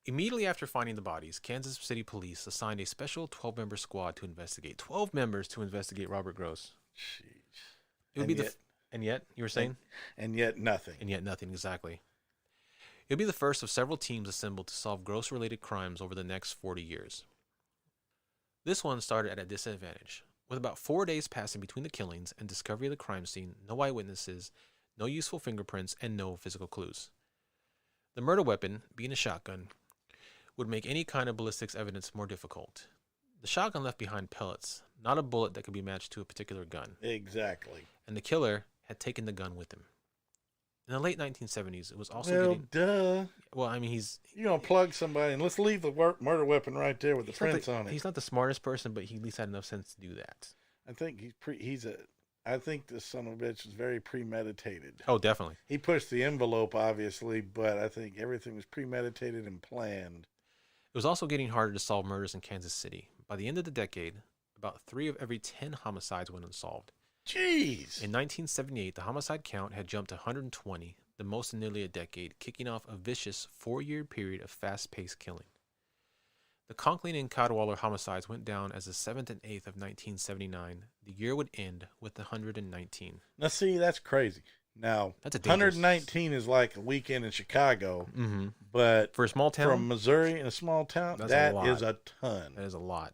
Immediately after finding the bodies, Kansas City police assigned a special 12-member squad to investigate. 12 members to investigate Robert Gross. Jeez. It would be and yet, you were saying? And yet nothing. And yet nothing, exactly. It would be the first of several teams assembled to solve Gross-related crimes over the next 40 years. This one started at a disadvantage. With about 4 days passing between the killings and discovery of the crime scene, no eyewitnesses, no useful fingerprints, and no physical clues. The murder weapon, being a shotgun, would make any kind of ballistics evidence more difficult. The shotgun left behind pellets, not a bullet that could be matched to a particular gun. Exactly. And the killer had taken the gun with him. In the late 1970s, it was also duh. Well, I mean, You're going to plug somebody, and let's leave the murder weapon right there with the prints on it. He's not the smartest person, but he at least had enough sense to do that. I think I think this son of a bitch is very premeditated. Oh, definitely. He pushed the envelope, obviously, but I think everything was premeditated and planned. It was also getting harder to solve murders in Kansas City. By the end of the decade, about 3 of every 10 homicides went unsolved. Jeez. In 1978, the homicide count had jumped to 120, the most in nearly a decade, kicking off a vicious 4-year period of fast-paced killing. The Conklin and Cadwallader homicides went down as the 7th and 8th of 1979. The year would end with 119. Now, see, that's crazy. Now, That's a dangerous- 119 is like a weekend in Chicago, Mm-hmm. but For a small town, from Missouri in a small town, That's that a lot. is a ton. that is a lot.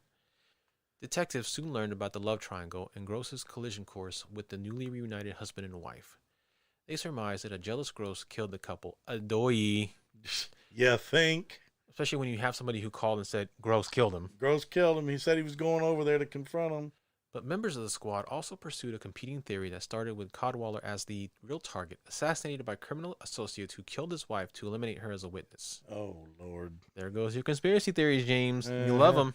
Detectives soon learned about the love triangle and Gross's collision course with the newly reunited husband and wife. They surmised that a jealous Gross killed the couple. Adoy. You think? Especially when you have somebody who called and said Gross killed him. Gross killed him. He said he was going over there to confront him. But members of the squad also pursued a competing theory that started with Cadwallader as the real target, assassinated by criminal associates who killed his wife to eliminate her as a witness. Oh, Lord. There goes your conspiracy theories, James. You love them.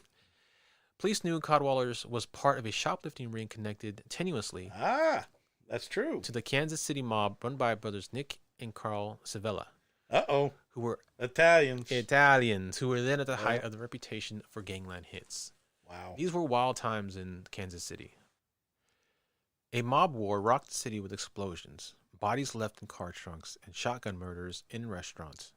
Police knew Cadwallader's was part of a shoplifting ring connected tenuously Ah, that's true. to the Kansas City mob run by brothers Nick and Carl Civella, Uh-oh. who were Italians. Italians, who were then at the height of the reputation for gangland hits. Wow. These were wild times in Kansas City. A mob war rocked the city with explosions, bodies left in car trunks, and shotgun murders in restaurants.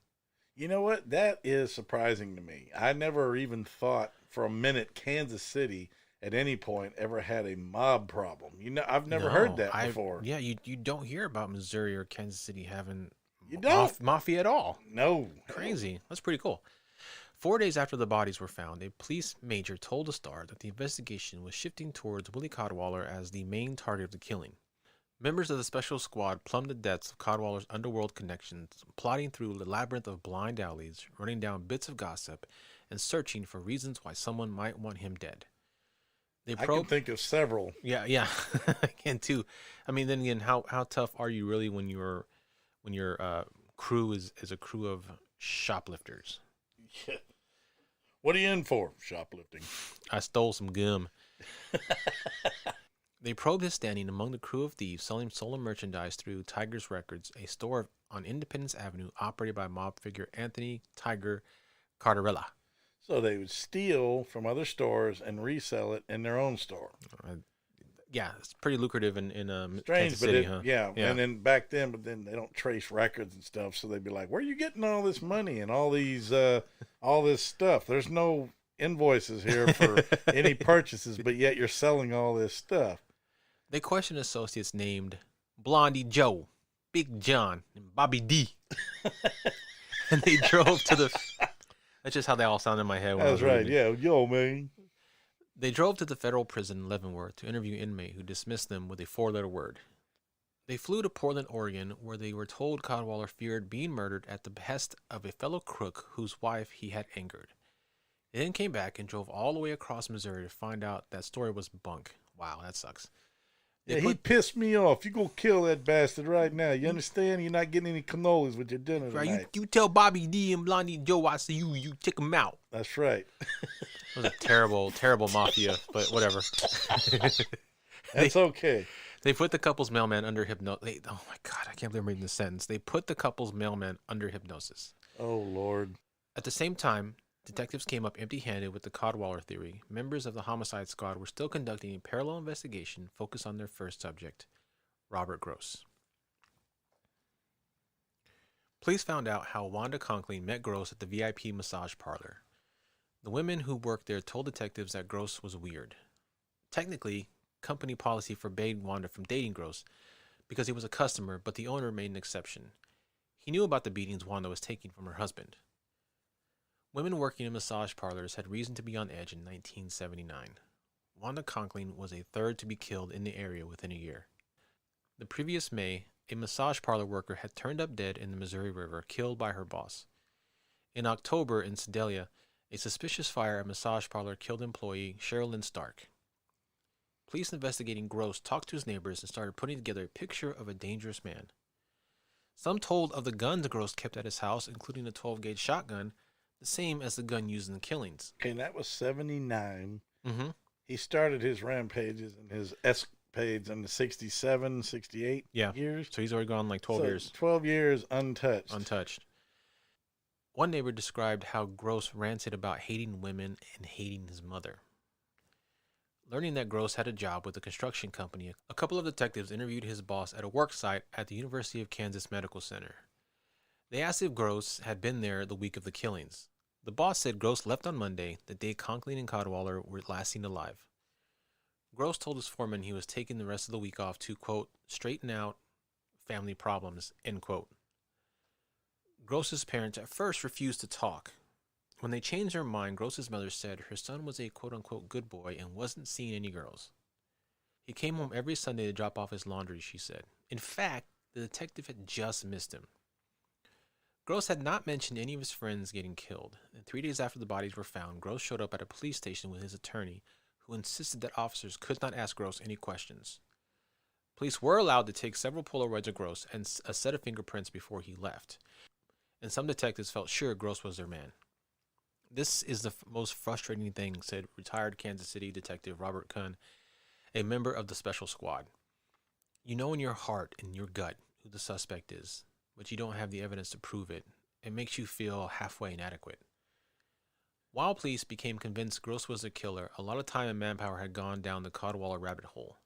You know what? That is surprising to me. I never even thought for a minute Kansas City at any point ever had a mob problem. You know, I've never heard that before. Yeah, you don't hear about Missouri or Kansas City having You don't? mafia at all. No. Crazy. That's pretty cool. 4 days after the bodies were found, a police major told the Star that the investigation was shifting towards Willie Cadwallader as the main target of the killing. Members of the special squad plumbed the depths of Cadwallader's underworld connections, plotting through the labyrinth of blind alleys, running down bits of gossip, and searching for reasons why someone might want him dead. They I can think of several. Yeah, I can too. I mean, then again, how tough are you really when your crew is a crew of shoplifters? Yeah. What are you in for? Shoplifting. I stole some gum. They probed his standing among the crew of thieves selling stolen merchandise through Tiger's Records, a store on Independence Avenue operated by mob figure Anthony Tiger Cardarella. So they would steal from other stores and resell it in their own store. Yeah, it's pretty lucrative in Strange, Kansas but City, huh? yeah. And then back then, but then they don't trace records and stuff, so they'd be like, "Where are you getting all this money and all these all this stuff? There's no invoices here for any purchases, but yet you're selling all this stuff." They questioned associates named Blondie Joe, Big John, and Bobby D. And they drove to the... That's just how they all sound in my head. When That's I was right. reading it. Yeah, yo, man. They drove to the federal prison in Leavenworth to interview an inmate who dismissed them with a 4-letter word. They flew to Portland, Oregon, where they were told Cadwallader feared being murdered at the behest of a fellow crook whose wife he had angered. They then came back and drove all the way across Missouri to find out that story was bunk. Wow, that sucks. Yeah, he pissed me off. You go kill that bastard right now. You understand? You're not getting any cannolis with your dinner tonight. Right, you tell Bobby D and Blondie Joe I see you. You check them out. That's right. It was a terrible, terrible mafia, but whatever. That's okay. They put the couple's mailman under hypnosis. Oh my God, I can't believe I'm reading this sentence. They put the couple's mailman under hypnosis. Oh, Lord. At the same time, detectives came up empty-handed with the Cadwallader theory. Members of the homicide squad were still conducting a parallel investigation focused on their first subject, Robert Gross. Police found out how Wanda Conklin met Gross at the VIP massage parlor. The women who worked there told detectives that Gross was weird. Technically, company policy forbade Wanda from dating Gross because he was a customer, but the owner made an exception. He knew about the beatings Wanda was taking from her husband. Women working in massage parlors had reason to be on edge in 1979. Wanda Conklin was a third to be killed in the area within a year. The previous May, a massage parlor worker had turned up dead in the Missouri River, killed by her boss. In October, in Sedalia, a suspicious fire at a massage parlor killed employee Sherilyn Stark. Police investigating Gross talked to his neighbors and started putting together a picture of a dangerous man. Some told of the guns Gross kept at his house, including a 12-gauge shotgun, the same as the gun used in the killings. Okay, that was 79. Mm-hmm. He started his rampages and his escapades in the 67, 68 years. So he's already gone like 12 years. 12 years untouched. Untouched. One neighbor described how Gross ranted about hating women and hating his mother. Learning that Gross had a job with a construction company, a couple of detectives interviewed his boss at a work site at the University of Kansas Medical Center. They asked if Gross had been there the week of the killings. The boss said Gross left on Monday, the day Conklin and Cadwallader were last seen alive. Gross told his foreman he was taking the rest of the week off to, quote, straighten out family problems, end quote. Gross's parents at first refused to talk. When they changed their mind, Gross's mother said her son was a quote-unquote good boy and wasn't seeing any girls. He came home every Sunday to drop off his laundry, she said. In fact, the detective had just missed him. Gross had not mentioned any of his friends getting killed, and 3 days after the bodies were found, Gross showed up at a police station with his attorney, who insisted that officers could not ask Gross any questions. Police were allowed to take several Polaroids of Gross and a set of fingerprints before he left, and some detectives felt sure Gross was their man. This is the most frustrating thing, said retired Kansas City detective Robert Kuhn, a member of the special squad. You know in your heart and your gut who the suspect is, but you don't have the evidence to prove it. It makes you feel halfway inadequate. While police became convinced Gross was the killer, a lot of time and manpower had gone down the Cadwallader rabbit hole.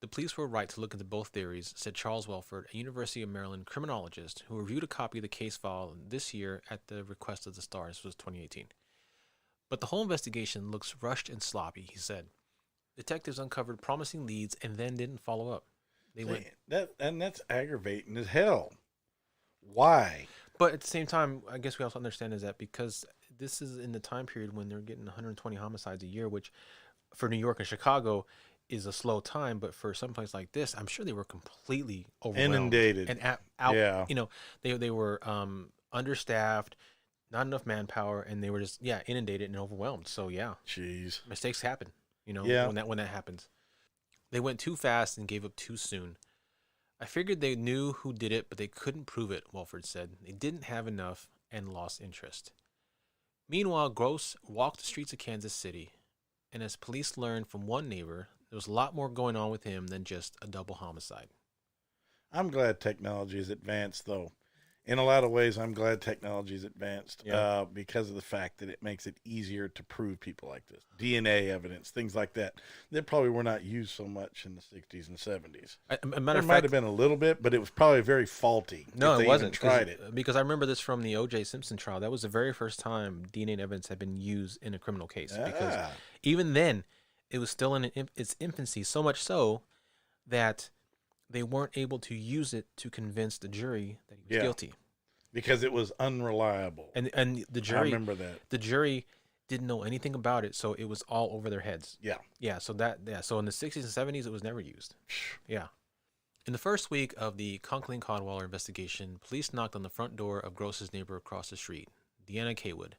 The police were right to look into both theories, said Charles Welford, a University of Maryland criminologist who reviewed a copy of the case file this year at the request of the Star. This was 2018. But the whole investigation looks rushed and sloppy, he said. Detectives uncovered promising leads and then didn't follow up. That's aggravating as hell. Why? But at the same time, I guess we also understand is that because this is in the time period when they're getting 120 homicides a year, which for New York and Chicago is a slow time, but for some place like this, I'm sure they were completely overwhelmed, inundated, and out. Yeah, you know, they were understaffed, not enough manpower, and they were just inundated and overwhelmed. So jeez, mistakes happen. You know, when that happens, they went too fast and gave up too soon. I figured they knew who did it, but they couldn't prove it. Welford said they didn't have enough and lost interest. Meanwhile, Gross walked the streets of Kansas City, and as police learned from one neighbor, there was a lot more going on with him than just a double homicide. I'm glad technology has advanced, though. In a lot of ways, I'm glad technology has advanced because of the fact that it makes it easier to prove people like this. DNA evidence, things like that probably were not used so much in the 60s and 70s. There might have been a little bit, but it was probably very faulty. No, it wasn't. Tried it. Because I remember this from the O.J. Simpson trial. That was the very first time DNA evidence had been used in a criminal case. Because even then, it was still in its infancy, so much so that they weren't able to use it to convince the jury that he was guilty. Because it was unreliable. And the jury, I remember that. The jury didn't know anything about it, so it was all over their heads. Yeah. So in the 60s and 70s, it was never used. Yeah. In the first week of the Conklin Cadwallader investigation, police knocked on the front door of Gross's neighbor across the street, Deanna Kaywood.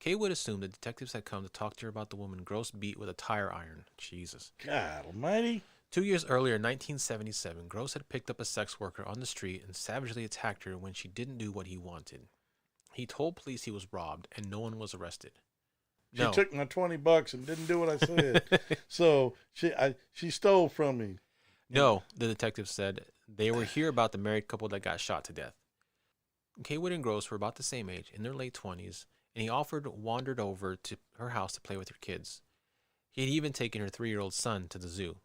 Kaywood assumed the detectives had come to talk to her about the woman Gross beat with a tire iron. Jesus. God almighty. 2 years earlier, in 1977, Gross had picked up a sex worker on the street and savagely attacked her when she didn't do what he wanted. He told police he was robbed, and no one was arrested. She took my $20 and didn't do what I said. So she stole from me. No, the detective said. They were here about the married couple that got shot to death. Kaywood and Gross were about the same age, in their late 20s, and he wandered over to her house to play with her kids. He had even taken her 3-year-old son to the zoo.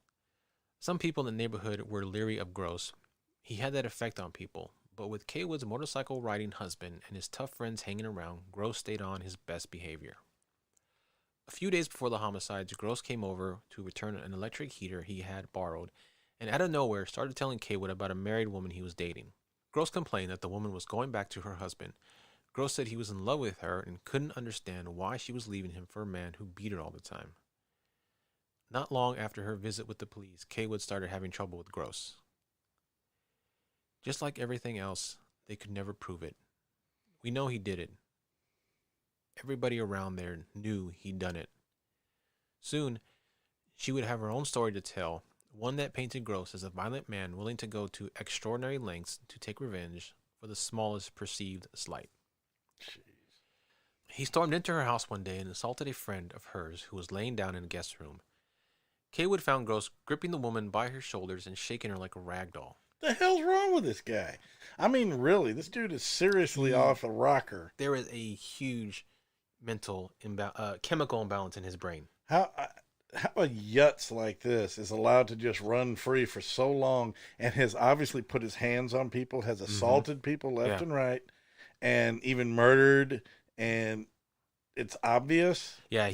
Some people in the neighborhood were leery of Gross. He had that effect on people, but with Kaywood's motorcycle-riding husband and his tough friends hanging around, Gross stayed on his best behavior. A few days before the homicides, Gross came over to return an electric heater he had borrowed, and out of nowhere started telling Kaywood about a married woman he was dating. Gross complained that the woman was going back to her husband. Gross said he was in love with her and couldn't understand why she was leaving him for a man who beat her all the time. Not long after her visit with the police, Kaywood started having trouble with Gross. Just like everything else, they could never prove it. We know he did it. Everybody around there knew he'd done it. Soon, she would have her own story to tell, one that painted Gross as a violent man willing to go to extraordinary lengths to take revenge for the smallest perceived slight. Jeez. He stormed into her house one day and assaulted a friend of hers who was laying down in a guest room. Kaywood found Gross gripping the woman by her shoulders and shaking her like a rag doll. The hell's wrong with this guy? I mean, really, this dude is seriously off a rocker. There is a huge chemical imbalance in his brain. How a yutz like this is allowed to just run free for so long and has obviously put his hands on people, has assaulted people left and right, and even murdered, and it's obvious. Yeah,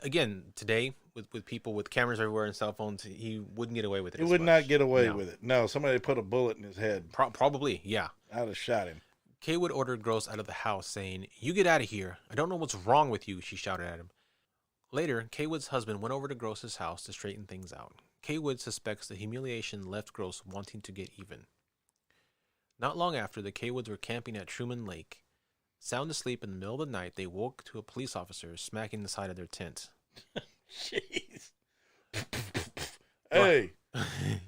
again, today, with people with cameras everywhere and cell phones, he wouldn't get away with it. He would not get away with it. No, somebody put a bullet in his head. Probably, yeah. I'd have shot him. Kaywood ordered Gross out of the house, saying, "You get out of here. I don't know what's wrong with you," she shouted at him. Later, Kaywood's husband went over to Gross's house to straighten things out. Kaywood suspects the humiliation left Gross wanting to get even. Not long after, the Kaywoods were camping at Truman Lake. Sound asleep in the middle of the night, they woke to a police officer smacking the side of their tent. Jeez. Hey.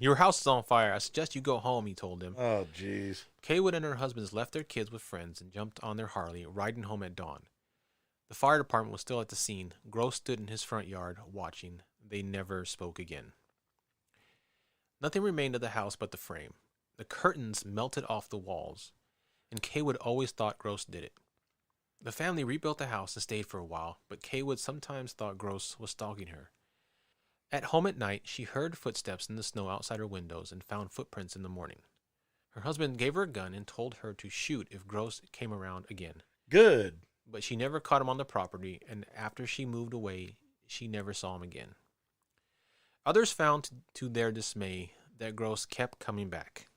Your house is on fire. I suggest you go home, he told them. Oh, jeez. Kaywood and her husbands left their kids with friends and jumped on their Harley, riding home at dawn. The fire department was still at the scene. Gross stood in his front yard, watching. They never spoke again. Nothing remained of the house but the frame. The curtains melted off the walls, and Kaywood always thought Gross did it. The family rebuilt the house and stayed for a while, but Kaywood sometimes thought Gross was stalking her. At home at night, she heard footsteps in the snow outside her windows and found footprints in the morning. Her husband gave her a gun and told her to shoot if Gross came around again. Good. But she never caught him on the property, and after she moved away, she never saw him again. Others found, to their dismay, that Gross kept coming back.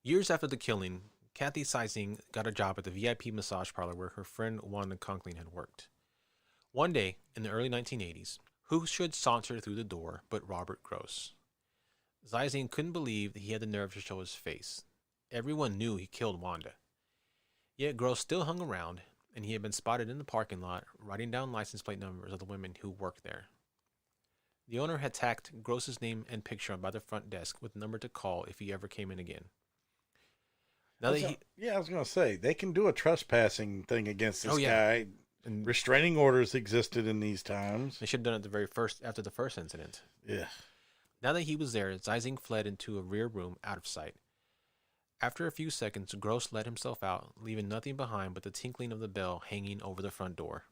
Years after the killing, Kathy Sizing got a job at the VIP massage parlor where her friend Wanda Conklin had worked. One day, in the early 1980s, who should saunter through the door but Robert Gross? Sizing couldn't believe that he had the nerve to show his face. Everyone knew he killed Wanda. Yet Gross still hung around, and he had been spotted in the parking lot writing down license plate numbers of the women who worked there. The owner had tacked Gross's name and picture by the front desk with a number to call if he ever came in again. I was going to say, they can do a trespassing thing against this guy. And restraining orders existed in these times. They should have done it after the first incident. Yeah. Now that he was there, Sizing fled into a rear room out of sight. After a few seconds, Gross let himself out, leaving nothing behind but the tinkling of the bell hanging over the front door.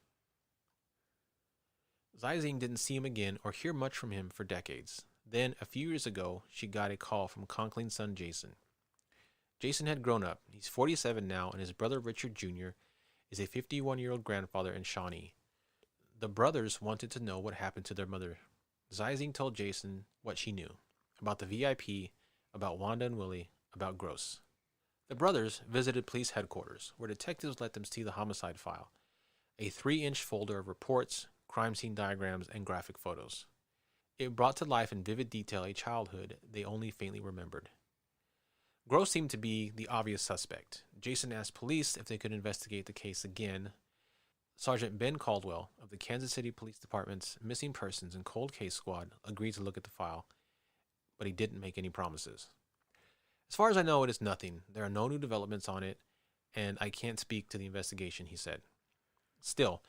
Sizing didn't see him again or hear much from him for decades. Then, a few years ago, she got a call from Conklin's son, Jason. Jason had grown up. He's 47 now, and his brother Richard Jr. is a 51-year-old grandfather in Shawnee. The brothers wanted to know what happened to their mother. Sizing told Jason what she knew about the VIP, about Wanda and Willie, about Gross. The brothers visited police headquarters, where detectives let them see the homicide file, a 3-inch folder of reports, crime scene diagrams, and graphic photos. It brought to life in vivid detail a childhood they only faintly remembered. Gross seemed to be the obvious suspect. Jason asked police if they could investigate the case again. Sergeant Ben Caldwell of the Kansas City Police Department's Missing Persons and Cold Case Squad agreed to look at the file, but he didn't make any promises. As far as I know, it is nothing. There are no new developments on it, and I can't speak to the investigation, he said. Still,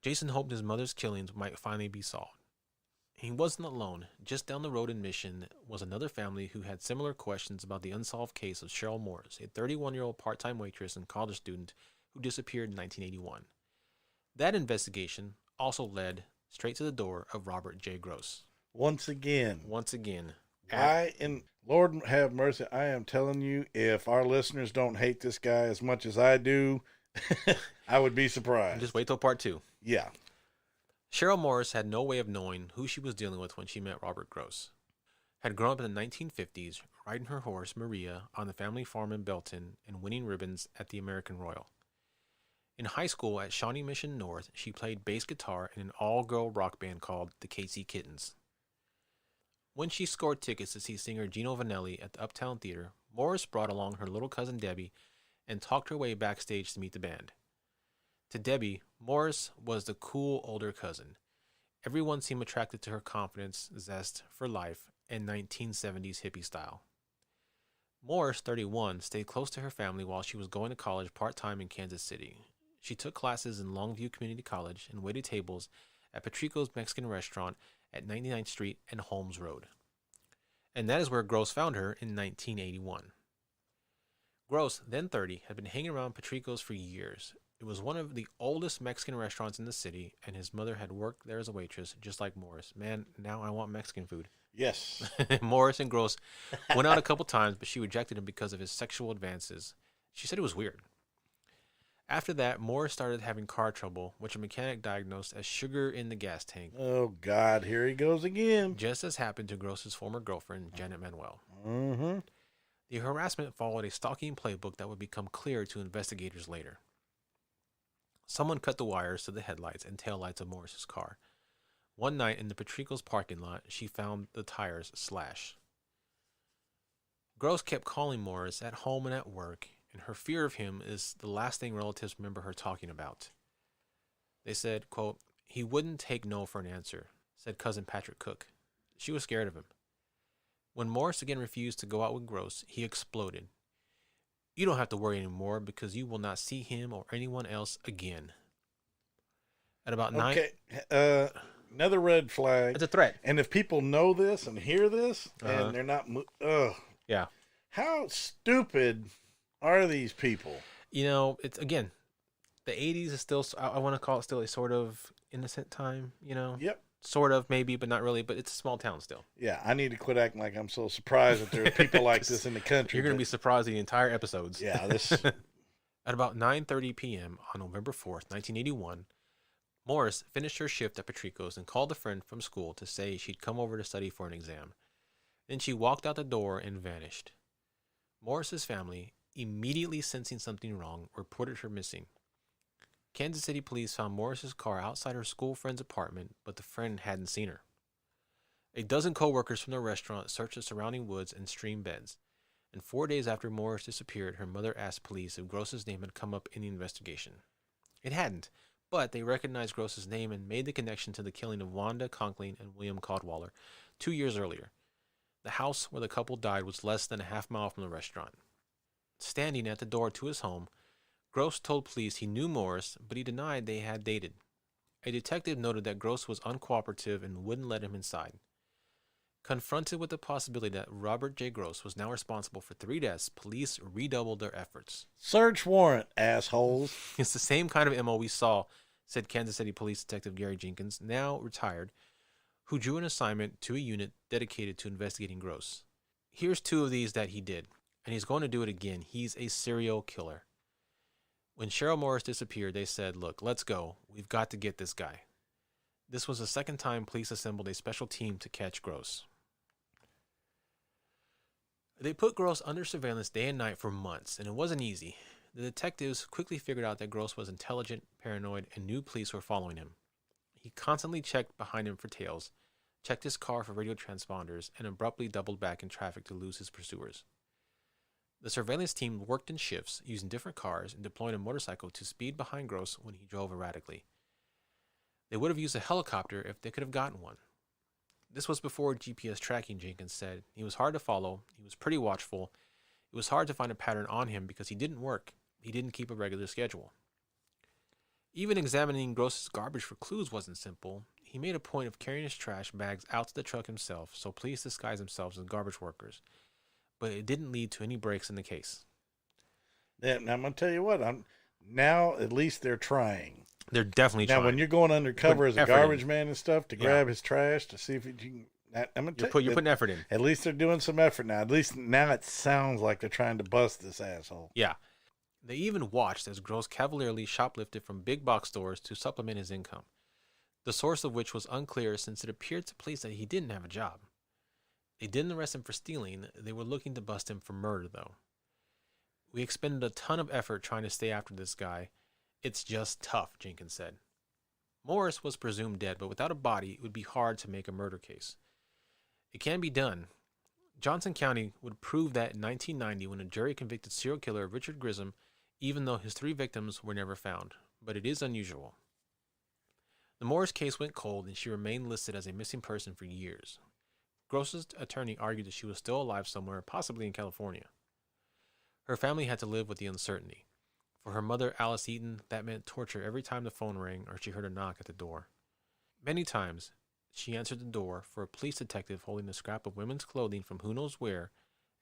Jason hoped his mother's killings might finally be solved. He wasn't alone. Just down the road in Mission was another family who had similar questions about the unsolved case of Cheryl Morris, a 31-year-old part-time waitress and college student who disappeared in 1981. That investigation also led straight to the door of Robert J. Gross. Once again. And Lord have mercy, I am telling you, if our listeners don't hate this guy as much as I do, I would be surprised. Just wait till part 2. Yeah. Cheryl Morris had no way of knowing who she was dealing with when she met Robert Gross. Had grown up in the 1950s, riding her horse, Maria, on the family farm in Belton and winning ribbons at the American Royal. In high school at Shawnee Mission North, she played bass guitar in an all-girl rock band called the Casey Kittens. When she scored tickets to see singer Gino Vanelli at the Uptown Theater, Morris brought along her little cousin Debbie and talked her way backstage to meet the band. To Debbie, Morris was the cool older cousin. Everyone seemed attracted to her confidence, zest for life, and 1970s hippie style. Morris, 31, stayed close to her family while she was going to college part-time in Kansas City. She took classes in Longview Community College and waited tables at Patrico's Mexican restaurant at 99th Street and Holmes Road. And that is where Gross found her in 1981. Gross, then 30, had been hanging around Patrico's for years. It was one of the oldest Mexican restaurants in the city, and his mother had worked there as a waitress, just like Morris. Man, now I want Mexican food. Yes. Morris and Gross went out a couple times, but she rejected him because of his sexual advances. She said it was weird. After that, Morris started having car trouble, which a mechanic diagnosed as sugar in the gas tank. Oh, God, here he goes again. Just as happened to Gross's former girlfriend, Janet Manuel. Mm-hmm. The harassment followed a stalking playbook that would become clear to investigators later. Someone cut the wires to the headlights and taillights of Morris's car. One night in the Patrico's parking lot, she found the tires slash. Gross kept calling Morris at home and at work, and her fear of him is the last thing relatives remember her talking about. They said, quote, "He wouldn't take no for an answer," said cousin Patrick Cook. She was scared of him. When Morris again refused to go out with Gross, he exploded. "You don't have to worry anymore because you will not see him or anyone else again." At about 9... Okay, another red flag. It's a threat. And if people know this and hear this, and they're not... Yeah. How stupid are these people? You know, it's, again, the 80s is still, I want to call it still a sort of innocent time, you know? Yep. Sort of, maybe, but not really, but it's a small town still. Yeah, I need to quit acting like I'm so surprised that there are people like this in the country. You're going to be surprised the entire episodes. Yeah, this... At about 9:30 p.m. on November 4th, 1981, Morris finished her shift at Patrico's and called a friend from school to say she'd come over to study for an exam. Then she walked out the door and vanished. Morris's family, immediately sensing something wrong, reported her missing. Kansas City police found Morris's car outside her school friend's apartment, but the friend hadn't seen her. A dozen co-workers from the restaurant searched the surrounding woods and stream beds, and 4 days after Morris disappeared, her mother asked police if Gross's name had come up in the investigation. It hadn't, but they recognized Gross's name and made the connection to the killing of Wanda Conkling and William Caldwaller 2 years earlier. The house where the couple died was less than a half mile from the restaurant. Standing at the door to his home, Gross told police he knew Morris, but he denied they had dated. A detective noted that Gross was uncooperative and wouldn't let him inside. Confronted with the possibility that Robert J. Gross was now responsible for 3 deaths, police redoubled their efforts. Search warrant, assholes. It's the same kind of MO we saw, said Kansas City Police Detective Gary Jenkins, now retired, who drew an assignment to a unit dedicated to investigating Gross. Here's 2 of these that he did, and he's going to do it again. He's a serial killer. When Cheryl Morris disappeared, they said, "Look, let's go. We've got to get this guy." This was the second time police assembled a special team to catch Gross. They put Gross under surveillance day and night for months, and it wasn't easy. The detectives quickly figured out that Gross was intelligent, paranoid, and knew police were following him. He constantly checked behind him for tails, checked his car for radio transponders, and abruptly doubled back in traffic to lose his pursuers. The surveillance team worked in shifts, using different cars and deploying a motorcycle to speed behind Gross when he drove erratically. They would have used a helicopter if they could have gotten one. This was before GPS tracking, Jenkins said. He was hard to follow. He was pretty watchful. It was hard to find a pattern on him because he didn't work. He didn't keep a regular schedule. Even examining Gross's garbage for clues wasn't simple. He made a point of carrying his trash bags out to the truck himself, so police disguised themselves as garbage workers. But it didn't lead to any breaks in the case. Yeah, now I'm going to tell you what. Now at least they're trying. They're definitely trying. Now, when you're going undercover as a effort garbage in. man and stuff to grab his trash to see if you can... You're putting effort in. At least they're doing some effort now. At least now it sounds like they're trying to bust this asshole. Yeah. They even watched as Gross cavalierly shoplifted from big box stores to supplement his income, the source of which was unclear since it appeared to police that he didn't have a job. They didn't arrest him for stealing. They were looking to bust him for murder, though. "We expended a ton of effort trying to stay after this guy. It's just tough," Jenkins said. Morris was presumed dead, but without a body, it would be hard to make a murder case. It can be done. Johnson County would prove that in 1990 when a jury convicted serial killer Richard Grissom, even though his 3 victims were never found. But it is unusual. The Morris case went cold, and she remained listed as a missing person for years. Gross's attorney argued that she was still alive somewhere, possibly in California. Her family had to live with the uncertainty. For her mother, Alice Eaton, that meant torture every time the phone rang or she heard a knock at the door. Many times, she answered the door for a police detective holding a scrap of women's clothing from who knows where,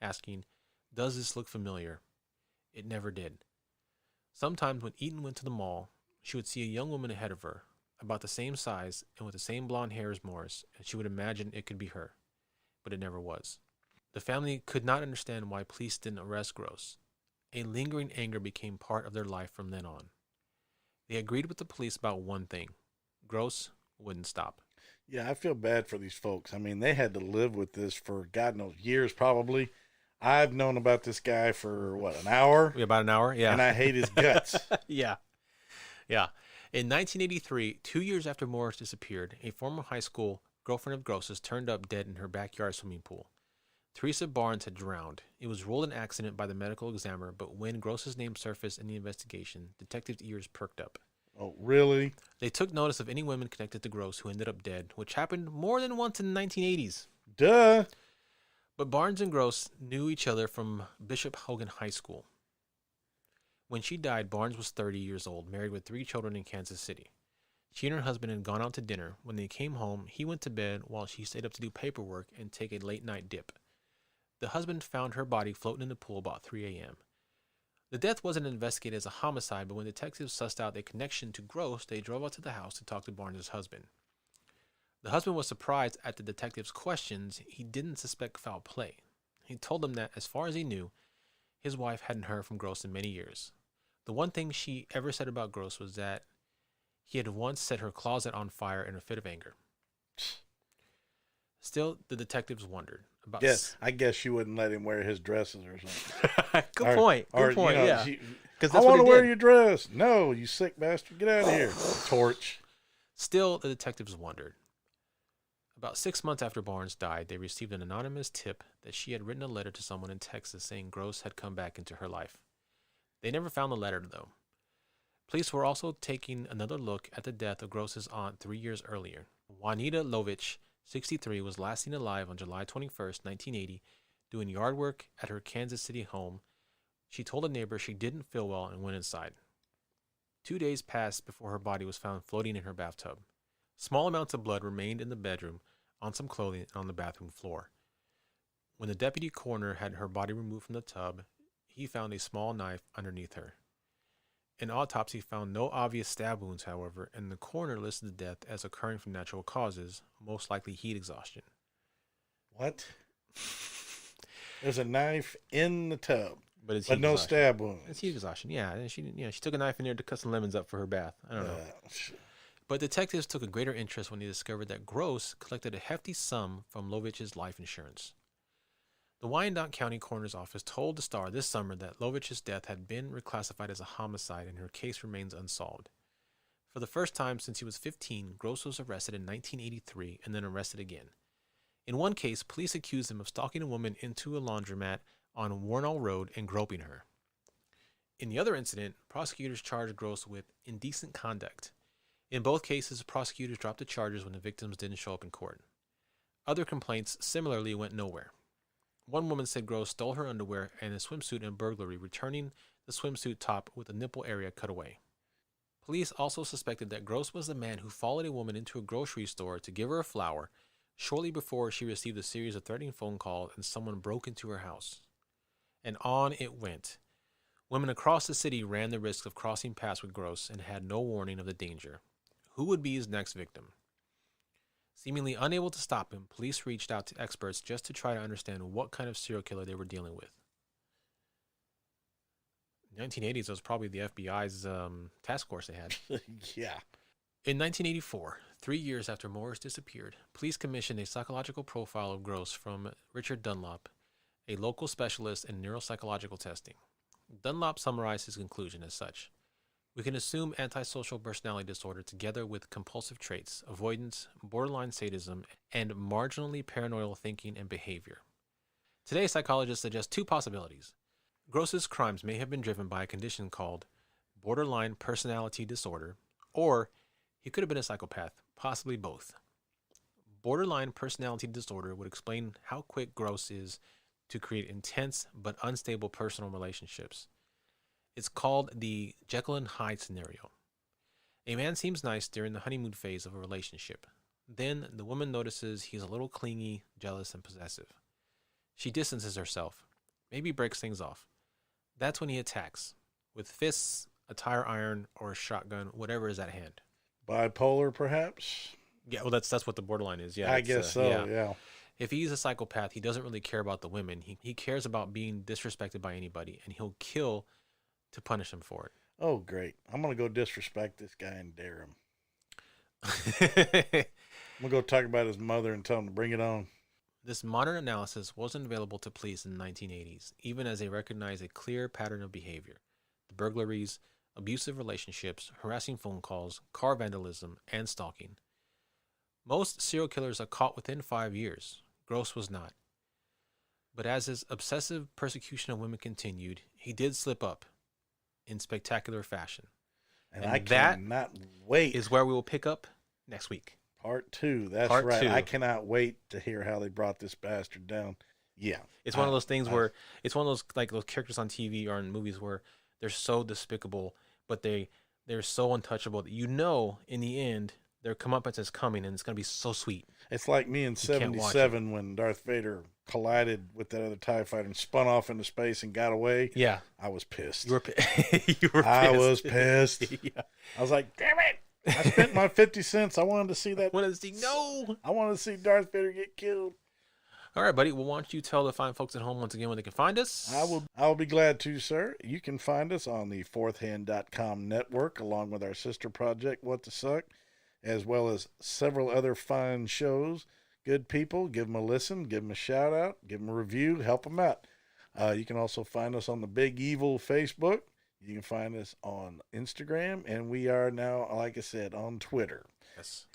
asking, "Does this look familiar?" It never did. Sometimes when Eaton went to the mall, she would see a young woman ahead of her, about the same size and with the same blonde hair as Morris, and she would imagine it could be her. But it never was. The family could not understand why police didn't arrest Gross. A lingering anger became part of their life from then on. They agreed with the police about one thing. Gross wouldn't stop. Yeah, I feel bad for these folks. I mean, they had to live with this for God knows years probably. I've known about this guy for, what, an hour? Yeah, about an hour, yeah. And I hate his guts. Yeah. In 1983, 2 years after Morris disappeared, a former high school girlfriend of Gross's turned up dead in her backyard swimming pool. Teresa Barnes had drowned. It was ruled an accident by the medical examiner, but when Gross's name surfaced in the investigation, detectives' ears perked up. Oh, really? They took notice of any women connected to Gross who ended up dead, which happened more than once in the 1980s. Duh. But Barnes and Gross knew each other from Bishop Hogan High School. When she died, Barnes was 30 years old, married with 3 children in Kansas City. She and her husband had gone out to dinner. When they came home, he went to bed while she stayed up to do paperwork and take a late-night dip. The husband found her body floating in the pool about 3 a.m. The death wasn't investigated as a homicide, but when detectives sussed out a connection to Gross, they drove out to the house to talk to Barnes' husband. The husband was surprised at the detectives' questions. He didn't suspect foul play. He told them that, as far as he knew, his wife hadn't heard from Gross in many years. The one thing she ever said about Gross was that he had once set her closet on fire in a fit of anger. Still, the detectives wondered about. Yes, I guess she wouldn't let him wear his dresses or something. Good point. Good point. You know, Yeah. I want to wear your dress. No, you sick bastard. Get out of here. Torch. Still, the detectives wondered. About 6 months after Barnes died, they received an anonymous tip that she had written a letter to someone in Texas saying Gross had come back into her life. They never found the letter, though. Police were also taking another look at the death of Gross's aunt 3 years earlier. Juanita Lovich, 63, was last seen alive on July 21st, 1980, doing yard work at her Kansas City home. She told a neighbor she didn't feel well and went inside. 2 days passed before her body was found floating in her bathtub. Small amounts of blood remained in the bedroom, on some clothing, and on the bathroom floor. When the deputy coroner had her body removed from the tub, he found a small knife underneath her. An autopsy found no obvious stab wounds, however, and the coroner listed the death as occurring from natural causes, most likely heat exhaustion. What? There's a knife in the tub, but no stab wounds. It's heat exhaustion, yeah. And she took a knife in there to cut some lemons up for her bath. I don't know. But detectives took a greater interest when they discovered that Gross collected a hefty sum from Lovich's life insurance. The Wyandotte County Coroner's Office told the Star this summer that Lovich's death had been reclassified as a homicide and her case remains unsolved. For the first time since he was 15, Gross was arrested in 1983 and then arrested again. In one case, police accused him of stalking a woman into a laundromat on Warnall Road and groping her. In the other incident, prosecutors charged Gross with indecent conduct. In both cases, prosecutors dropped the charges when the victims didn't show up in court. Other complaints similarly went nowhere. One woman said Gross stole her underwear and a swimsuit in burglary, returning the swimsuit top with the nipple area cut away. Police also suspected that Gross was the man who followed a woman into a grocery store to give her a flower shortly before she received a series of threatening phone calls and someone broke into her house. And on it went. Women across the city ran the risk of crossing paths with Gross and had no warning of the danger. Who would be his next victim? Seemingly unable to stop him, police reached out to experts just to try to understand what kind of serial killer they were dealing with. In the 1980s, it was probably the FBI's task force they had. Yeah. In 1984, 3 years after Morris disappeared, police commissioned a psychological profile of Gross from Richard Dunlop, a local specialist in neuropsychological testing. Dunlop summarized his conclusion as such. We can assume antisocial personality disorder together with compulsive traits, avoidance, borderline sadism, and marginally paranoid thinking and behavior. Today, psychologists suggest 2 possibilities. Gross's crimes may have been driven by a condition called borderline personality disorder, or he could have been a psychopath, possibly both. Borderline personality disorder would explain how quick Gross is to create intense but unstable personal relationships. It's called the Jekyll and Hyde scenario. A man seems nice during the honeymoon phase of a relationship. Then the woman notices he's a little clingy, jealous, and possessive. She distances herself, maybe breaks things off. That's when he attacks, with fists, a tire iron, or a shotgun, whatever is at hand. Bipolar, perhaps? Yeah, well, that's what the borderline is. Yeah, I guess so, yeah. If he's a psychopath, he doesn't really care about the women. He cares about being disrespected by anybody, and he'll kill to punish him for it. Oh, great. I'm going to go disrespect this guy and dare him. I'm going to go talk about his mother and tell him to bring it on. This modern analysis wasn't available to police in the 1980s, even as they recognized a clear pattern of behavior. The burglaries, abusive relationships, harassing phone calls, car vandalism, and stalking. Most serial killers are caught within 5 years. Gross was not. But as his obsessive persecution of women continued, he did slip up in spectacular fashion. And I cannot wait. Is where we will pick up next week. Part 2. That's Part right. 2. I cannot wait to hear how they brought this bastard down. Yeah. It's one of those things where it's one of those like those characters on TV or in movies where they're so despicable, but they're so untouchable that you know in the end their comeuppance is coming and it's going to be so sweet. It's like me in 77 when Darth Vader collided with that other TIE fighter and spun off into space and got away. Yeah. I was pissed. You were pissed. I was pissed. Yeah. I was like, damn it. I spent my 50 cents. I wanted to see that. I wanted to see Darth Vader get killed. All right, buddy. Well, why don't you tell the fine folks at home once again where they can find us? I'll be glad to, sir. You can find us on the fourthhand.com network along with our sister project, What the Suck, as well as several other fine shows. Good people, give them a listen, give them a shout out, give them a review, help them out. You can also find us on the Big Evil Facebook. You can find us on Instagram, and we are now, like I said, on Twitter. Yes.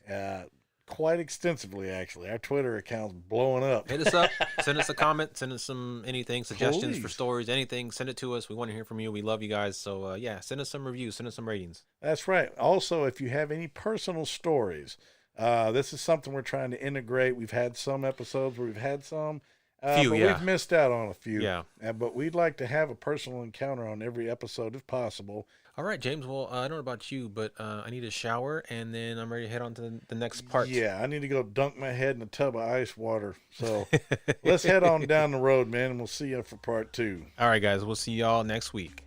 Quite extensively, actually. Our Twitter account's blowing up. Hit us up. Send us a comment. Send us anything, suggestions Please. for stories, anything. Send it to us. We want to hear from you. We love you guys. So, send us some reviews. Send us some ratings. That's right. Also, if you have any personal stories, this is something we're trying to integrate. We've had some episodes where we've had some. We've missed out on a few. Yeah. But we'd like to have a personal encounter on every episode if possible. All right, James. Well, I don't know about you, but I need a shower, and then I'm ready to head on to the next part. Yeah, I need to go dunk my head in a tub of ice water. So let's head on down the road, man, and we'll see you for part 2. All right, guys. We'll see y'all next week.